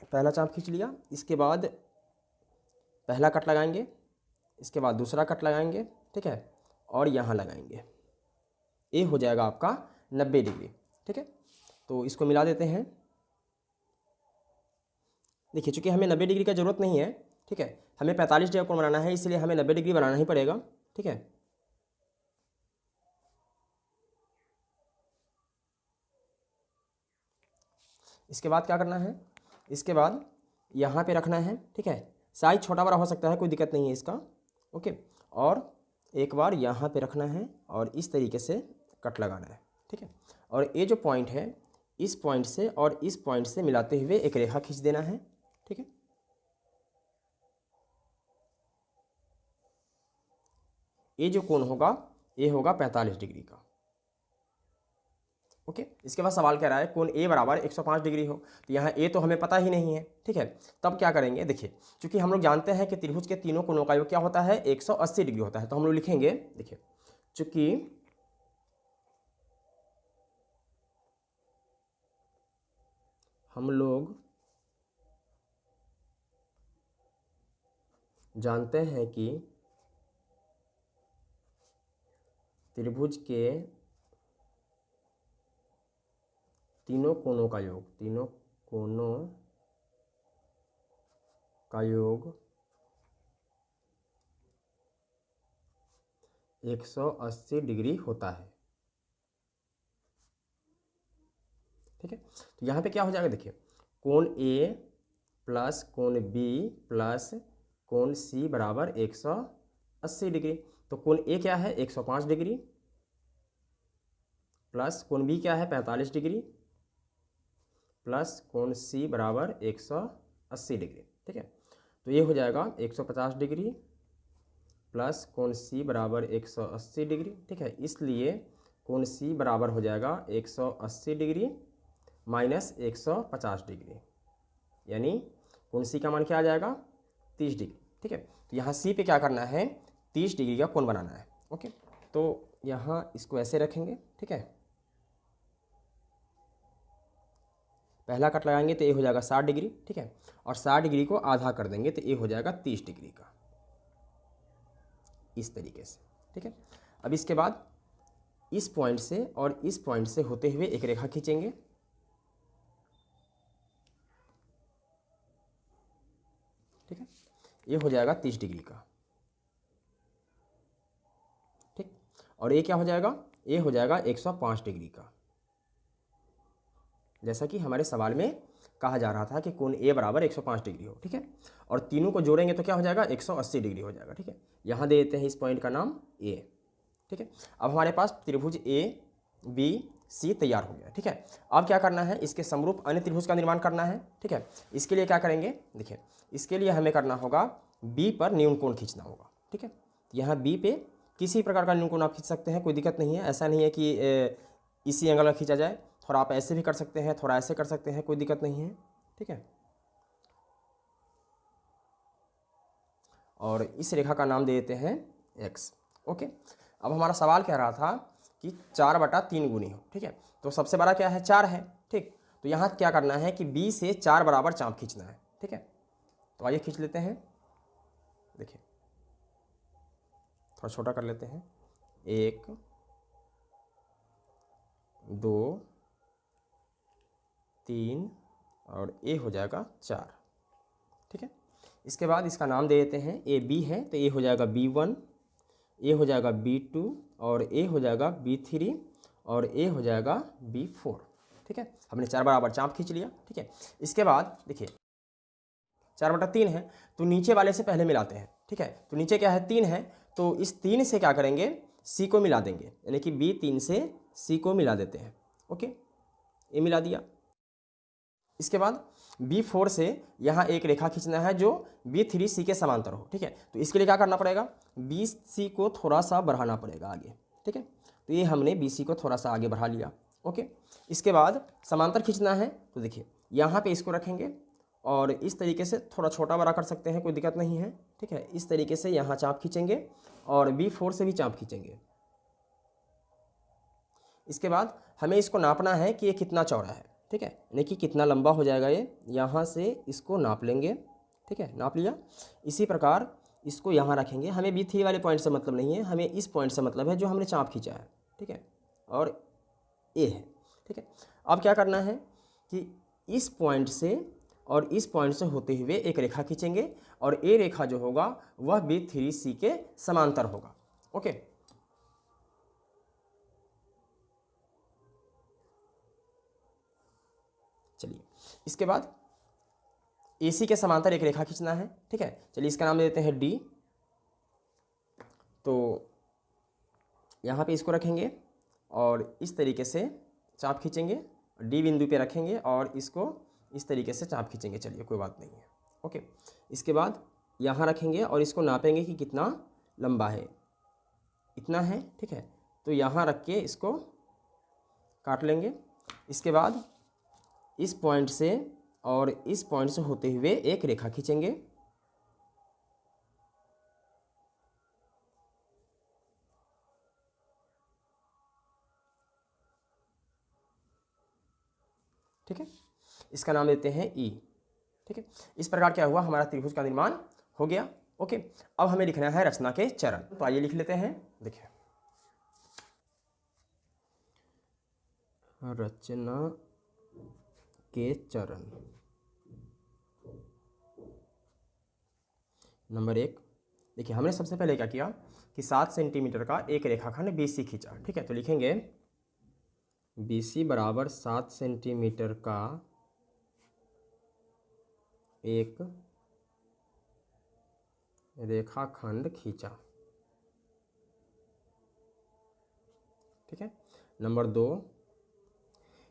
पहला चाप खींच लिया, इसके बाद पहला कट लगाएंगे, इसके बाद दूसरा कट लगाएंगे, ठीक है, और यहाँ लगाएंगे। ये हो जाएगा आपका 90 डिग्री, ठीक है। तो इसको मिला देते हैं। देखिए चूँकि हमें 90 डिग्री का ज़रूरत नहीं है, ठीक है, हमें 45 डिग्री कोण बनाना है, इसलिए हमें 90 डिग्री बनाना ही पड़ेगा, ठीक है। इसके बाद क्या करना है, इसके बाद यहाँ पे रखना है, ठीक है। साइज छोटा बड़ा हो सकता है, कोई दिक्कत नहीं है इसका, ओके। और एक बार यहाँ पे रखना है और इस तरीके से कट लगाना है, ठीक है। और ये जो पॉइंट है, इस पॉइंट से और इस पॉइंट से मिलाते हुए एक रेखा खींच देना है, ठीक है। ये जो कोण होगा ये होगा 45 डिग्री का, ओके। इसके बाद सवाल कह रहा है कोण ए बराबर 105 डिग्री हो, तो यहाँ ए तो हमें पता ही नहीं है, ठीक है। तब क्या करेंगे, देखिए चूंकि हम लोग जानते हैं कि त्रिभुज के तीनों कोणों का योग क्या होता है, 180 डिग्री होता है, तो हम लोग लिखेंगे, देखिए चूंकि हम लोग जानते हैं कि त्रिभुज के तीनों कोणों का योग, तीनों कोणों का योग 180 डिग्री होता है, ठीक है। तो यहाँ पे क्या हो जाएगा, देखिए कोण ए प्लस कोण बी प्लस कोण सी बराबर 180 डिग्री। तो कोण ए क्या है 105 डिग्री प्लस कोण बी क्या है 45 डिग्री प्लस कोण सी बराबर 180 डिग्री, ठीक है। तो ये हो जाएगा 150 डिग्री प्लस कोण सी बराबर 180 डिग्री, ठीक है। इसलिए कोण सी बराबर हो जाएगा 180 डिग्री माइनस 150 डिग्री, यानी कोण सी का मान क्या आ जाएगा 30 डिग्री, ठीक है। तो यहाँ सी पे क्या करना है, 30 डिग्री का कोण बनाना है, ओके। तो यहाँ इसको ऐसे रखेंगे, ठीक है। पहला कट लगाएंगे तो ये हो जाएगा 60 डिग्री, ठीक है। और 60 डिग्री को आधा कर देंगे तो ये हो जाएगा 30 डिग्री का, इस तरीके से, ठीक है। अब इसके बाद इस पॉइंट से और इस पॉइंट से होते हुए एक रेखा खींचेंगे, ठीक है। ये हो जाएगा 30 डिग्री का, ठीक। और ये क्या हो जाएगा, ये हो जाएगा 105 डिग्री का, जैसा कि हमारे सवाल में कहा जा रहा था कि कोण ए बराबर 105 डिग्री हो, ठीक है। और तीनों को जोड़ेंगे तो क्या हो जाएगा 180 डिग्री हो जाएगा, ठीक है। यहाँ दे देते हैं इस पॉइंट का नाम ए, ठीक है। अब हमारे पास त्रिभुज ए बी सी तैयार हो गया, ठीक है। अब क्या करना है, इसके समरूप अन्य त्रिभुज का निर्माण करना है, ठीक है। इसके लिए क्या करेंगे, देखिए इसके लिए हमें करना होगा बी पर न्यून कोण खींचना होगा, ठीक है। यहाँ बी पे किसी प्रकार का न्यून कोण आप खींच सकते हैं, कोई दिक्कत नहीं है। ऐसा नहीं है कि इसी एंगल का खींचा जाए, थोड़ा आप ऐसे भी कर सकते हैं, थोड़ा ऐसे कर सकते हैं, कोई दिक्कत नहीं है, ठीक है। और इस रेखा का नाम दे देते हैं x, ओके। अब हमारा सवाल कह रहा था कि 4/3 गुनी हो, ठीक है। तो सबसे बड़ा क्या है 4 है, ठीक। तो यहाँ क्या करना है कि b से 4 बराबर चाप खींचना है, ठीक है। तो आइए खींच लेते हैं, देखिए थोड़ा छोटा कर लेते हैं, 1 2 3 और ए हो जाएगा 4, ठीक है। इसके बाद इसका नाम दे देते हैं, ए बी है तो ए हो जाएगा B1, ए हो जाएगा B2 और ए हो जाएगा B3 और ए हो जाएगा B4, ठीक है। हमने 4 बराबर चाप खींच लिया, ठीक है। इसके बाद देखिए 4/3 है तो नीचे वाले से पहले मिलाते हैं, ठीक है। तो नीचे क्या है 3 है, तो इस 3 से क्या करेंगे सी को मिला देंगे, यानी कि B3 से सी को मिला देते हैं, ओके। ये मिला दिया। इसके बाद B4 से यहाँ एक रेखा खींचना है जो B3C के समांतर हो, ठीक है। तो इसके लिए क्या करना पड़ेगा, BC को थोड़ा सा बढ़ाना पड़ेगा आगे, ठीक है। तो ये हमने BC को थोड़ा सा आगे बढ़ा लिया, ओके। इसके बाद समांतर खींचना है, तो देखिए यहाँ पे इसको रखेंगे और इस तरीके से थोड़ा छोटा बड़ा कर सकते हैं, कोई दिक्कत नहीं है, ठीक है। इस तरीके से यहाँ चाप खींचेंगे और B4 से भी चाप खींचेंगे। इसके बाद हमें इसको नापना है कि ये कितना चौड़ा है, ठीक है, यानी कि कितना लंबा हो जाएगा ये। यहाँ से इसको नाप लेंगे, ठीक है, नाप लिया। इसी प्रकार इसको यहाँ रखेंगे। हमें B3 वाले पॉइंट से मतलब नहीं है, हमें इस पॉइंट से मतलब है जो हमने चाप खींचा है, ठीक है, और ए है, ठीक है। अब क्या करना है कि इस पॉइंट से और इस पॉइंट से होते हुए एक रेखा खींचेंगे और ए रेखा जो होगा वह B3C के समांतर होगा। ओके, चलिए इसके बाद AC के समांतर एक रेखा खींचना है, ठीक है। चलिए इसका नाम देते हैं D। तो यहाँ पे इसको रखेंगे और इस तरीके से चाप खींचेंगे, D बिंदु पे रखेंगे और इसको इस तरीके से चाप खींचेंगे। चलिए कोई बात नहीं है, ओके। इसके बाद यहाँ रखेंगे और इसको नापेंगे कि कितना लंबा है, इतना है, ठीक है। तो यहाँ रख के इसको काट लेंगे। इसके बाद इस पॉइंट से और इस पॉइंट से होते हुए एक रेखा खींचेंगे, ठीक है। इसका नाम देते हैं ई, ठीक है। इस प्रकार क्या हुआ, हमारा त्रिभुज का निर्माण हो गया। ओके, अब हमें लिखना है रचना के चरण। तो आइए लिख लेते हैं। देखिए, रचना के चरण। नंबर 1, देखिए हमने सबसे पहले क्या किया कि 7 सेंटीमीटर का एक रेखाखंड BC खींचा, ठीक है। तो लिखेंगे BC बराबर 7 सेंटीमीटर का एक रेखाखंड खींचा, ठीक है। नंबर 2,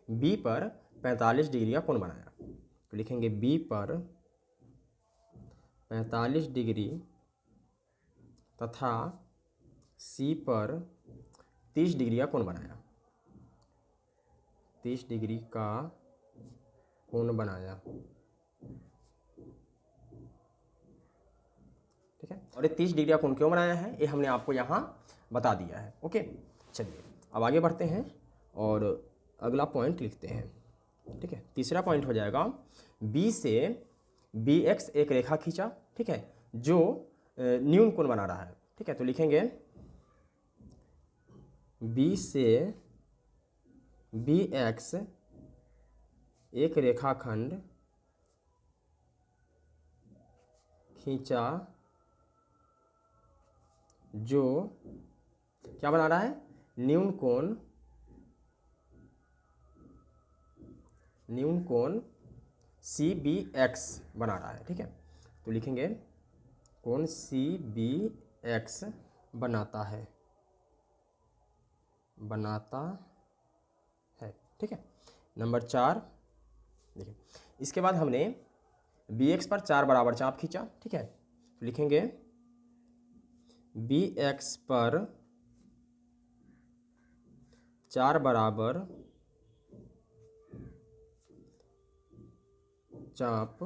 B पर 45 डिग्री का कोण बनाया। तो लिखेंगे B पर 45 डिग्री तथा C पर 30 डिग्री का कोण बनाया, 30 डिग्री का कोण बनाया, ठीक है। और ये 30 डिग्री का कोण क्यों बनाया है ये हमने आपको यहाँ बता दिया है। ओके, चलिए अब आगे बढ़ते हैं और अगला पॉइंट लिखते हैं, ठीक है। तीसरा पॉइंट हो जाएगा B से BX एक रेखा खींचा, ठीक है, जो न्यून कोण बना रहा है, ठीक है। तो लिखेंगे B से BX एक रेखाखंड खींचा जो क्या बना रहा है, न्यून कोण CBX बना रहा है, ठीक है। तो लिखेंगे कोण CBX बनाता है, ठीक है। नंबर 4, देखिए इसके बाद हमने BX पर 4 बराबर चाप खींचा, ठीक है। तो लिखेंगे BX पर 4 बराबर चाप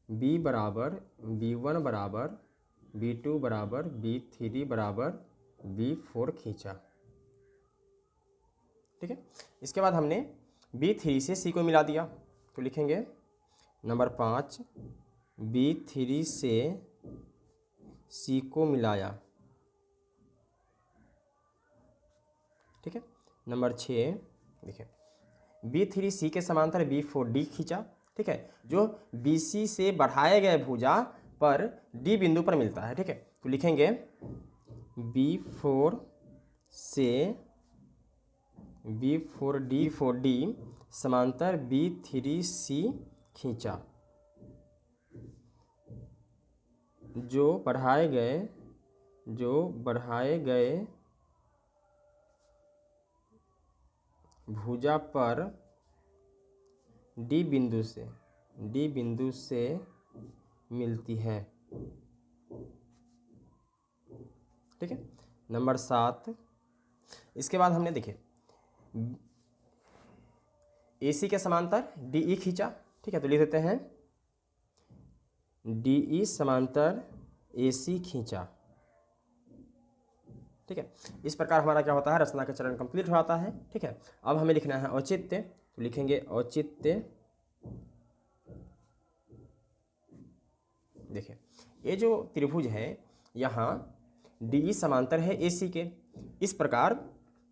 B बराबर B1 बराबर B2 बराबर B3 बराबर B4 खींचा, ठीक है। इसके बाद हमने B3 से C को मिला दिया। तो लिखेंगे नंबर 5, B3 से C को मिलाया, ठीक है। नंबर 6, देखिए B3C के समांतर B4D खींचा, ठीक है, जो BC से बढ़ाए गए भुजा पर D बिंदु पर मिलता है, ठीक है। तो लिखेंगे B4 से B4D समांतर B3C खींचा, जो बढ़ाए गए भुजा पर D बिंदु से मिलती है, ठीक है। नंबर 7, इसके बाद हमने देखे AC के समांतर DE खींचा, ठीक है। तो लिख देते हैं DE समांतर AC खींचा, ठीक है। इस प्रकार हमारा क्या होता है, रचना का चरण कंप्लीट हो जाता है। ठीक है। अब हमें लिखना है औचित्य, तो लिखेंगे औचित्य। देखिए ये जो त्रिभुज है यहाँ डी समांतर है ए सी के, इस प्रकार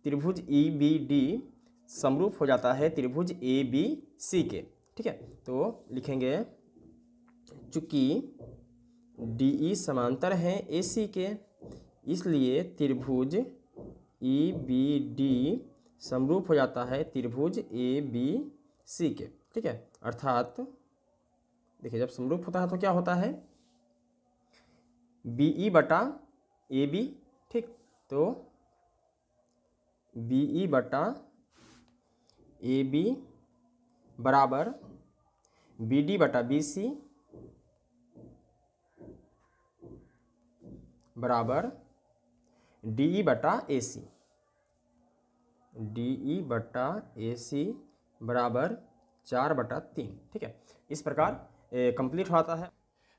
त्रिभुज ई बी डी समरूप हो जाता है त्रिभुज ए बी सी के। ठीक है। तो लिखेंगे चूंकि डी ई समांतर है ए सी के, इसलिए त्रिभुज ई बी डी समरूप हो जाता है त्रिभुज ए बी सी के। ठीक है। अर्थात देखिए जब समरूप होता है तो क्या होता है, बी ई बटा ए बी। ठीक, तो बी ई बटा ए बी बराबर बी डी बटा बी सी बराबर डी ई बटा ए सी, डी ई बटा ए सी बराबर 4/3। ठीक है। इस प्रकार कंप्लीट होता है।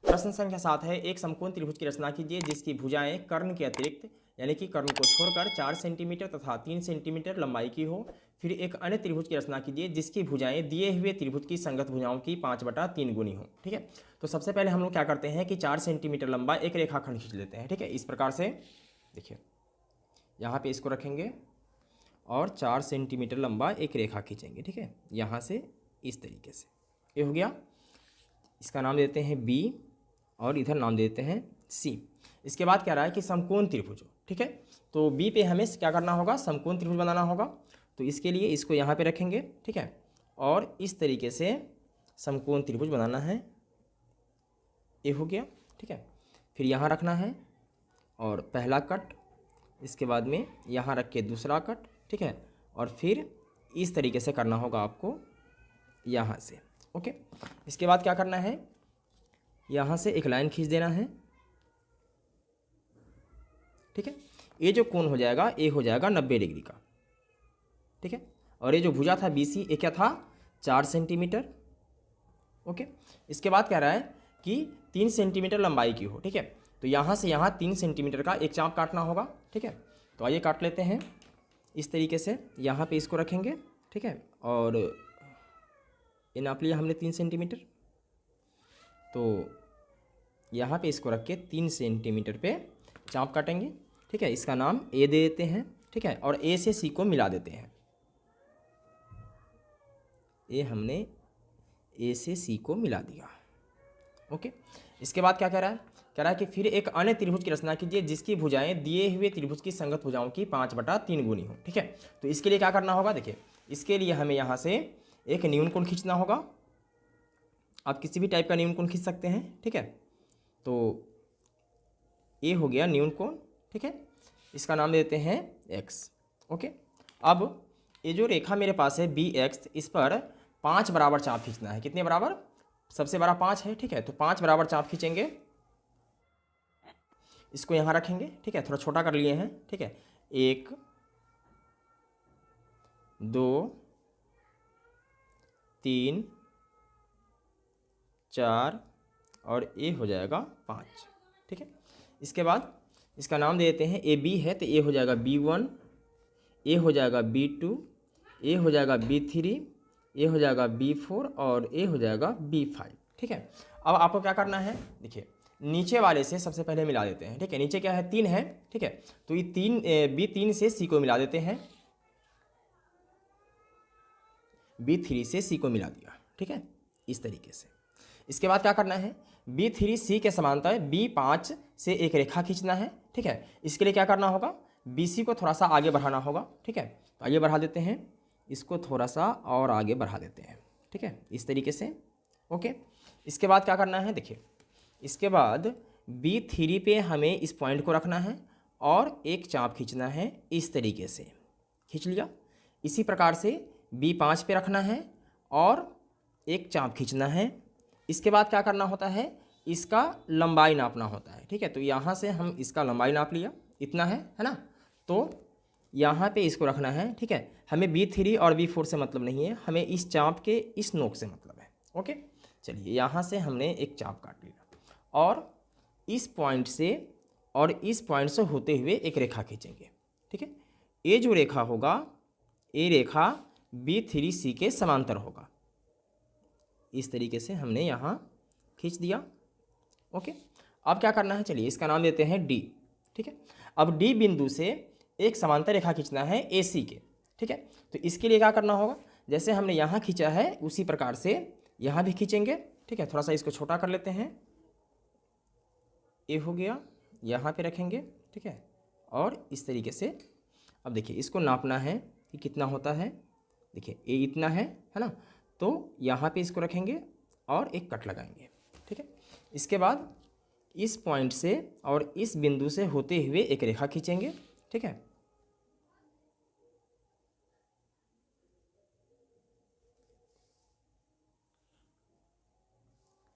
प्रश्न संख्या 7 है, एक समकोण त्रिभुज की रचना कीजिए जिसकी भुजाएं कर्ण के अतिरिक्त यानी कि कर्ण को छोड़कर 4 सेंटीमीटर तथा 3 सेंटीमीटर लंबाई की हो। फिर एक अन्य त्रिभुज की रचना कीजिए जिसकी भुजाएं दिए हुए त्रिभुज की संगत भुजाओं की 5/3 गुनी हो। ठीक है। तो सबसे पहले हम लोग क्या करते हैं कि 4 सेंटीमीटर लंबा एक रेखाखंड खींच लेते हैं। ठीक है। इस प्रकार से देखिए यहाँ पे इसको रखेंगे और 4 सेंटीमीटर लंबा एक रेखा खींचेंगे। ठीक है। यहाँ से इस तरीके से ये हो गया, इसका नाम देते हैं बी और इधर नाम देते हैं सी। इसके बाद क्या रहा है कि समकोण त्रिभुज। ठीक है। तो बी पे हमें क्या करना होगा, समकोण त्रिभुज बनाना होगा। तो इसके लिए इसको यहाँ पे रखेंगे। ठीक है। और इस तरीके से समकोण त्रिभुज बनाना है, ये हो गया। ठीक है। फिर यहाँ रखना है और पहला कट, इसके बाद में यहाँ रख के दूसरा कट। ठीक है। और फिर इस तरीके से करना होगा आपको यहाँ से। ओके। इसके बाद क्या करना है, यहाँ से एक लाइन खींच देना है। ठीक है। ये जो कोण हो जाएगा ये हो जाएगा 90 डिग्री का। ठीक है। और ये जो भुजा था बी सी, ये क्या था, 4 सेंटीमीटर। ओके। इसके बाद क्या रहा है कि 3 सेंटीमीटर लंबाई की हो। ठीक है। तो यहाँ से यहाँ 3 सेंटीमीटर का एक चाप काटना होगा। ठीक है। तो आइए काट लेते हैं इस तरीके से, यहाँ पे इसको रखेंगे। ठीक है। और ये नाप लिया हमने 3 सेंटीमीटर, तो यहाँ पे इसको रख के 3 सेंटीमीटर पे चाप काटेंगे। ठीक है। इसका नाम ए दे देते हैं। ठीक है। और ए से सी को मिला देते हैं, ये हमने ए से सी को मिला दिया। ओके। इसके बाद क्या कह रहा है, कह रहा है कि फिर एक अन्य त्रिभुज की रचना कीजिए जिसकी भुजाएं दिए हुए त्रिभुज की संगत भुजाओं की 5/3 गुनी हो। ठीक है। तो इसके लिए क्या करना होगा, देखिए इसके लिए हमें यहाँ से एक न्यून कोण खींचना होगा। आप किसी भी टाइप का न्यून कोण खींच सकते हैं। ठीक है। तो ये हो गया न्यून कोण। ठीक है। इसका नाम देते हैं एक्स। ओके। अब ये जो रेखा मेरे पास है बी एक्स, इस पर 5 बराबर चाप खींचना है। कितने बराबर, सबसे बड़ा 5 है। ठीक है। तो 5 बराबर चाप खींचेंगे, इसको यहाँ रखेंगे। ठीक है। थोड़ा छोटा कर लिए हैं। ठीक है। 1 2 3 4 और ए हो जाएगा 5। ठीक है। इसके बाद इसका नाम दे देते हैं, ए बी है तो ए हो जाएगा B1, ए हो जाएगा B2, ए हो जाएगा B3, ए हो जाएगा B4 और ए हो जाएगा B5। ठीक है। अब आपको क्या करना है, देखिए नीचे वाले से सबसे पहले मिला देते हैं। ठीक है। नीचे क्या है, 3 है। ठीक है। तो ये 3 B3 से C को मिला देते हैं, B3 से C को मिला दिया। ठीक है। इस तरीके से इसके बाद क्या करना है, B3 C के समांतर B5 से एक रेखा खींचना है। ठीक है। इसके लिए क्या करना होगा, BC को थोड़ा सा आगे बढ़ाना होगा। ठीक है। तो आइए बढ़ा देते हैं, इसको थोड़ा सा और आगे बढ़ा देते हैं। ठीक है। इस तरीके से। ओके। इसके बाद क्या करना है, देखिए इसके बाद B3 पे हमें इस पॉइंट को रखना है और एक चाप खींचना है। इस तरीके से खींच लिया। इसी प्रकार से B5 पे रखना है और एक चाप खींचना है। इसके बाद क्या करना होता है, इसका लंबाई नापना होता है। ठीक है। तो यहाँ से हम इसका लंबाई नाप लिया, इतना है ना। तो यहाँ पे इसको रखना है। ठीक है। हमें B3 और B4 से मतलब नहीं है, हमें इस चाप के इस नोक से मतलब है। ओके। चलिए यहाँ से हमने एक चाप काट लिया और इस पॉइंट से और इस पॉइंट से होते हुए एक रेखा खींचेंगे। ठीक है, ये जो रेखा होगा ये रेखा B3C के समांतर होगा। इस तरीके से हमने यहाँ खींच दिया। ओके, अब क्या करना है, चलिए इसका नाम देते हैं D। ठीक है, अब D बिंदु से एक समांतर रेखा खींचना है AC के। ठीक है, तो इसके लिए क्या करना होगा, जैसे हमने यहाँ खींचा है उसी प्रकार से यहाँ भी खींचेंगे। ठीक है, थोड़ा सा इसको छोटा कर लेते हैं, ये हो गया, यहाँ पे रखेंगे। ठीक है, और इस तरीके से अब देखिए इसको नापना है कि कितना होता है। देखिए ये इतना है ना, तो यहाँ पे इसको रखेंगे और एक कट लगाएंगे। ठीक है, इसके बाद इस पॉइंट से और इस बिंदु से होते हुए एक रेखा खींचेंगे। ठीक है,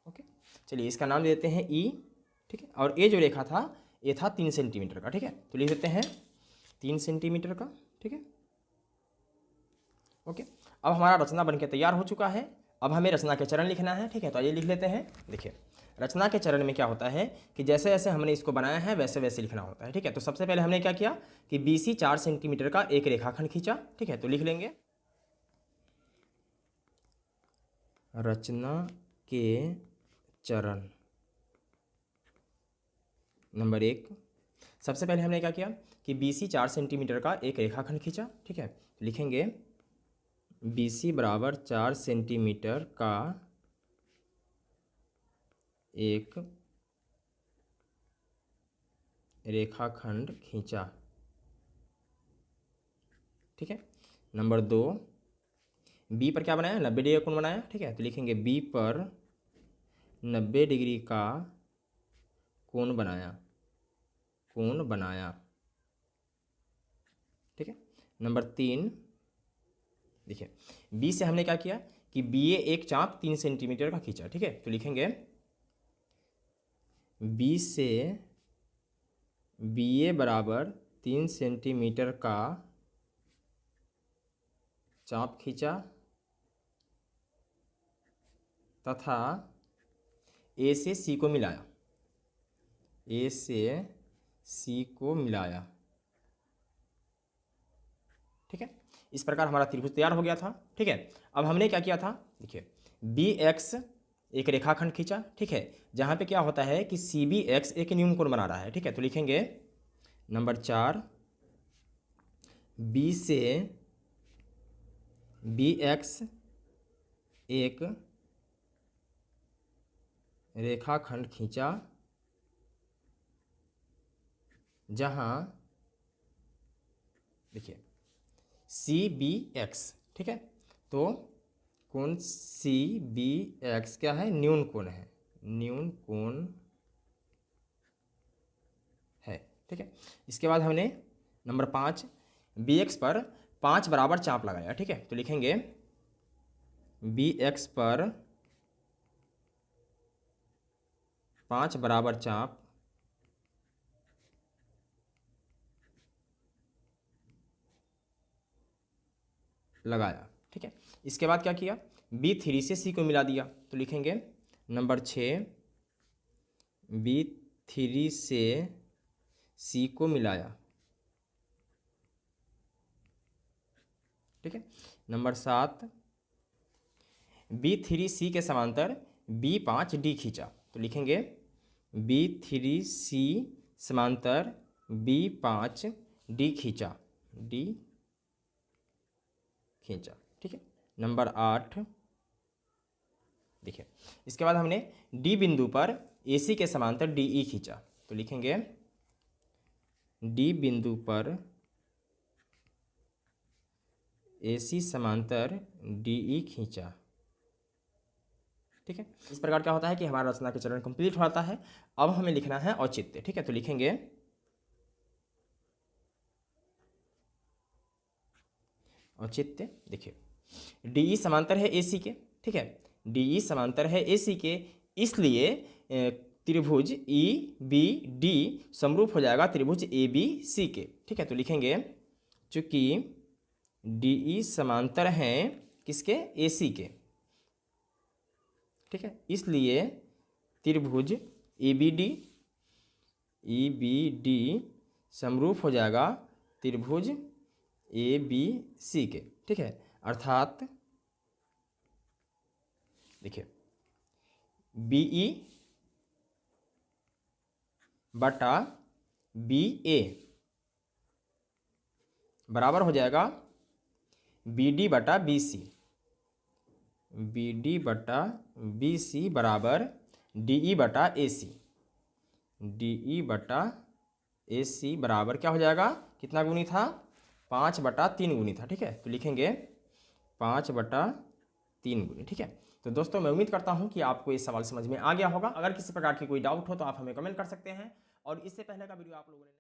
ओके, चलिए इसका नाम देते हैं ई। ठीक है, और ये जो रेखा था ये था 3 सेंटीमीटर का। ठीक है, तो लिख देते हैं 3 सेंटीमीटर का। ठीक है, ओके, अब हमारा रचना बनके तैयार हो चुका है। अब हमें रचना के चरण लिखना है। ठीक है, तो आइए लिख लेते हैं। देखिए रचना के चरण में क्या होता है कि जैसे जैसे हमने इसको बनाया है वैसे वैसे लिखना होता है। ठीक है, तो सबसे पहले हमने क्या किया कि BC 4 सेंटीमीटर का एक रेखाखंड खींचा। ठीक है, तो लिख लेंगे रचना के चरण नंबर 1। सबसे पहले हमने क्या किया कि BC 4 सेंटीमीटर का एक रेखाखंड खींचा। ठीक है, तो लिखेंगे BC बराबर 4 सेंटीमीटर का एक रेखाखंड खींचा। ठीक है, नंबर 2, B पर क्या बनाया, 90 डिग्री का कोण बनाया। ठीक है, तो लिखेंगे B पर 90 डिग्री का कोण बनाया। ठीक है, नंबर 3, देखिए B से हमने क्या किया कि BA एक चाप 3 सेंटीमीटर का खींचा। ठीक है, तो लिखेंगे B से BA बराबर 3 सेंटीमीटर का चाप खींचा तथा A से C को मिलाया। ठीक है, इस प्रकार हमारा त्रिभुज तैयार हो गया था। ठीक है, अब हमने क्या किया था, देखिए BX एक रेखाखंड खींचा। ठीक है, जहाँ पे क्या होता है कि CBX एक न्यून कोण बना रहा है। ठीक है, तो लिखेंगे नंबर 4, B से BX एक रेखाखंड खींचा जहाँ देखिए CBX। ठीक है, तो कोण CBX क्या है, न्यून कोण है, न्यून कोण है। ठीक है, इसके बाद हमने नंबर 5 BX पर 5 बराबर चाप लगाया। ठीक है, तो लिखेंगे BX पर 5 बराबर चाप लगाया। ठीक है, इसके बाद क्या किया, B3 से C को मिला दिया। तो लिखेंगे नंबर 6 B3 से C को मिलाया। ठीक है, नंबर 7 B3C के समांतर B5D खींचा। तो लिखेंगे B3C समांतर B5D खींचा, D खींचा। ठीक है, नंबर 8 देखिए इसके बाद हमने D बिंदु पर AC के समांतर DE खींचा। तो लिखेंगे D बिंदु पर AC समांतर DE खींचा। ठीक है, इस प्रकार क्या होता है कि हमारा रचना के चरण कंप्लीट होता है। अब हमें लिखना है औचित्य। ठीक है, तो लिखेंगे औचित्य। देखिए DE समांतर है AC के। ठीक है, DE समांतर है AC के, इसलिए त्रिभुज EBD समरूप हो जाएगा त्रिभुज ABC के। ठीक है, तो लिखेंगे चूंकि DE समांतर हैं किसके, AC के। ठीक है, इसलिए त्रिभुज ABD ई बी डी समरूप हो जाएगा त्रिभुज ए बी सी के, ठीक है। अर्थात देखिए बी ई बटा बी ए बराबर हो जाएगा बी डी बटा बी सी, बी डी बटा बी सी बराबर डी ई बटा ए सी, डी ई बटा ए सी बराबर क्या हो जाएगा, कितना गुनी था, 5/3 गुनी था, ठीक है। तो लिखेंगे 5/3 गुनी, ठीक है। तो दोस्तों मैं उम्मीद करता हूं कि आपको ये सवाल समझ में आ गया होगा। अगर किसी प्रकार की कोई डाउट हो तो आप हमें कमेंट कर सकते हैं। और इससे पहले का वीडियो आप लोगों ने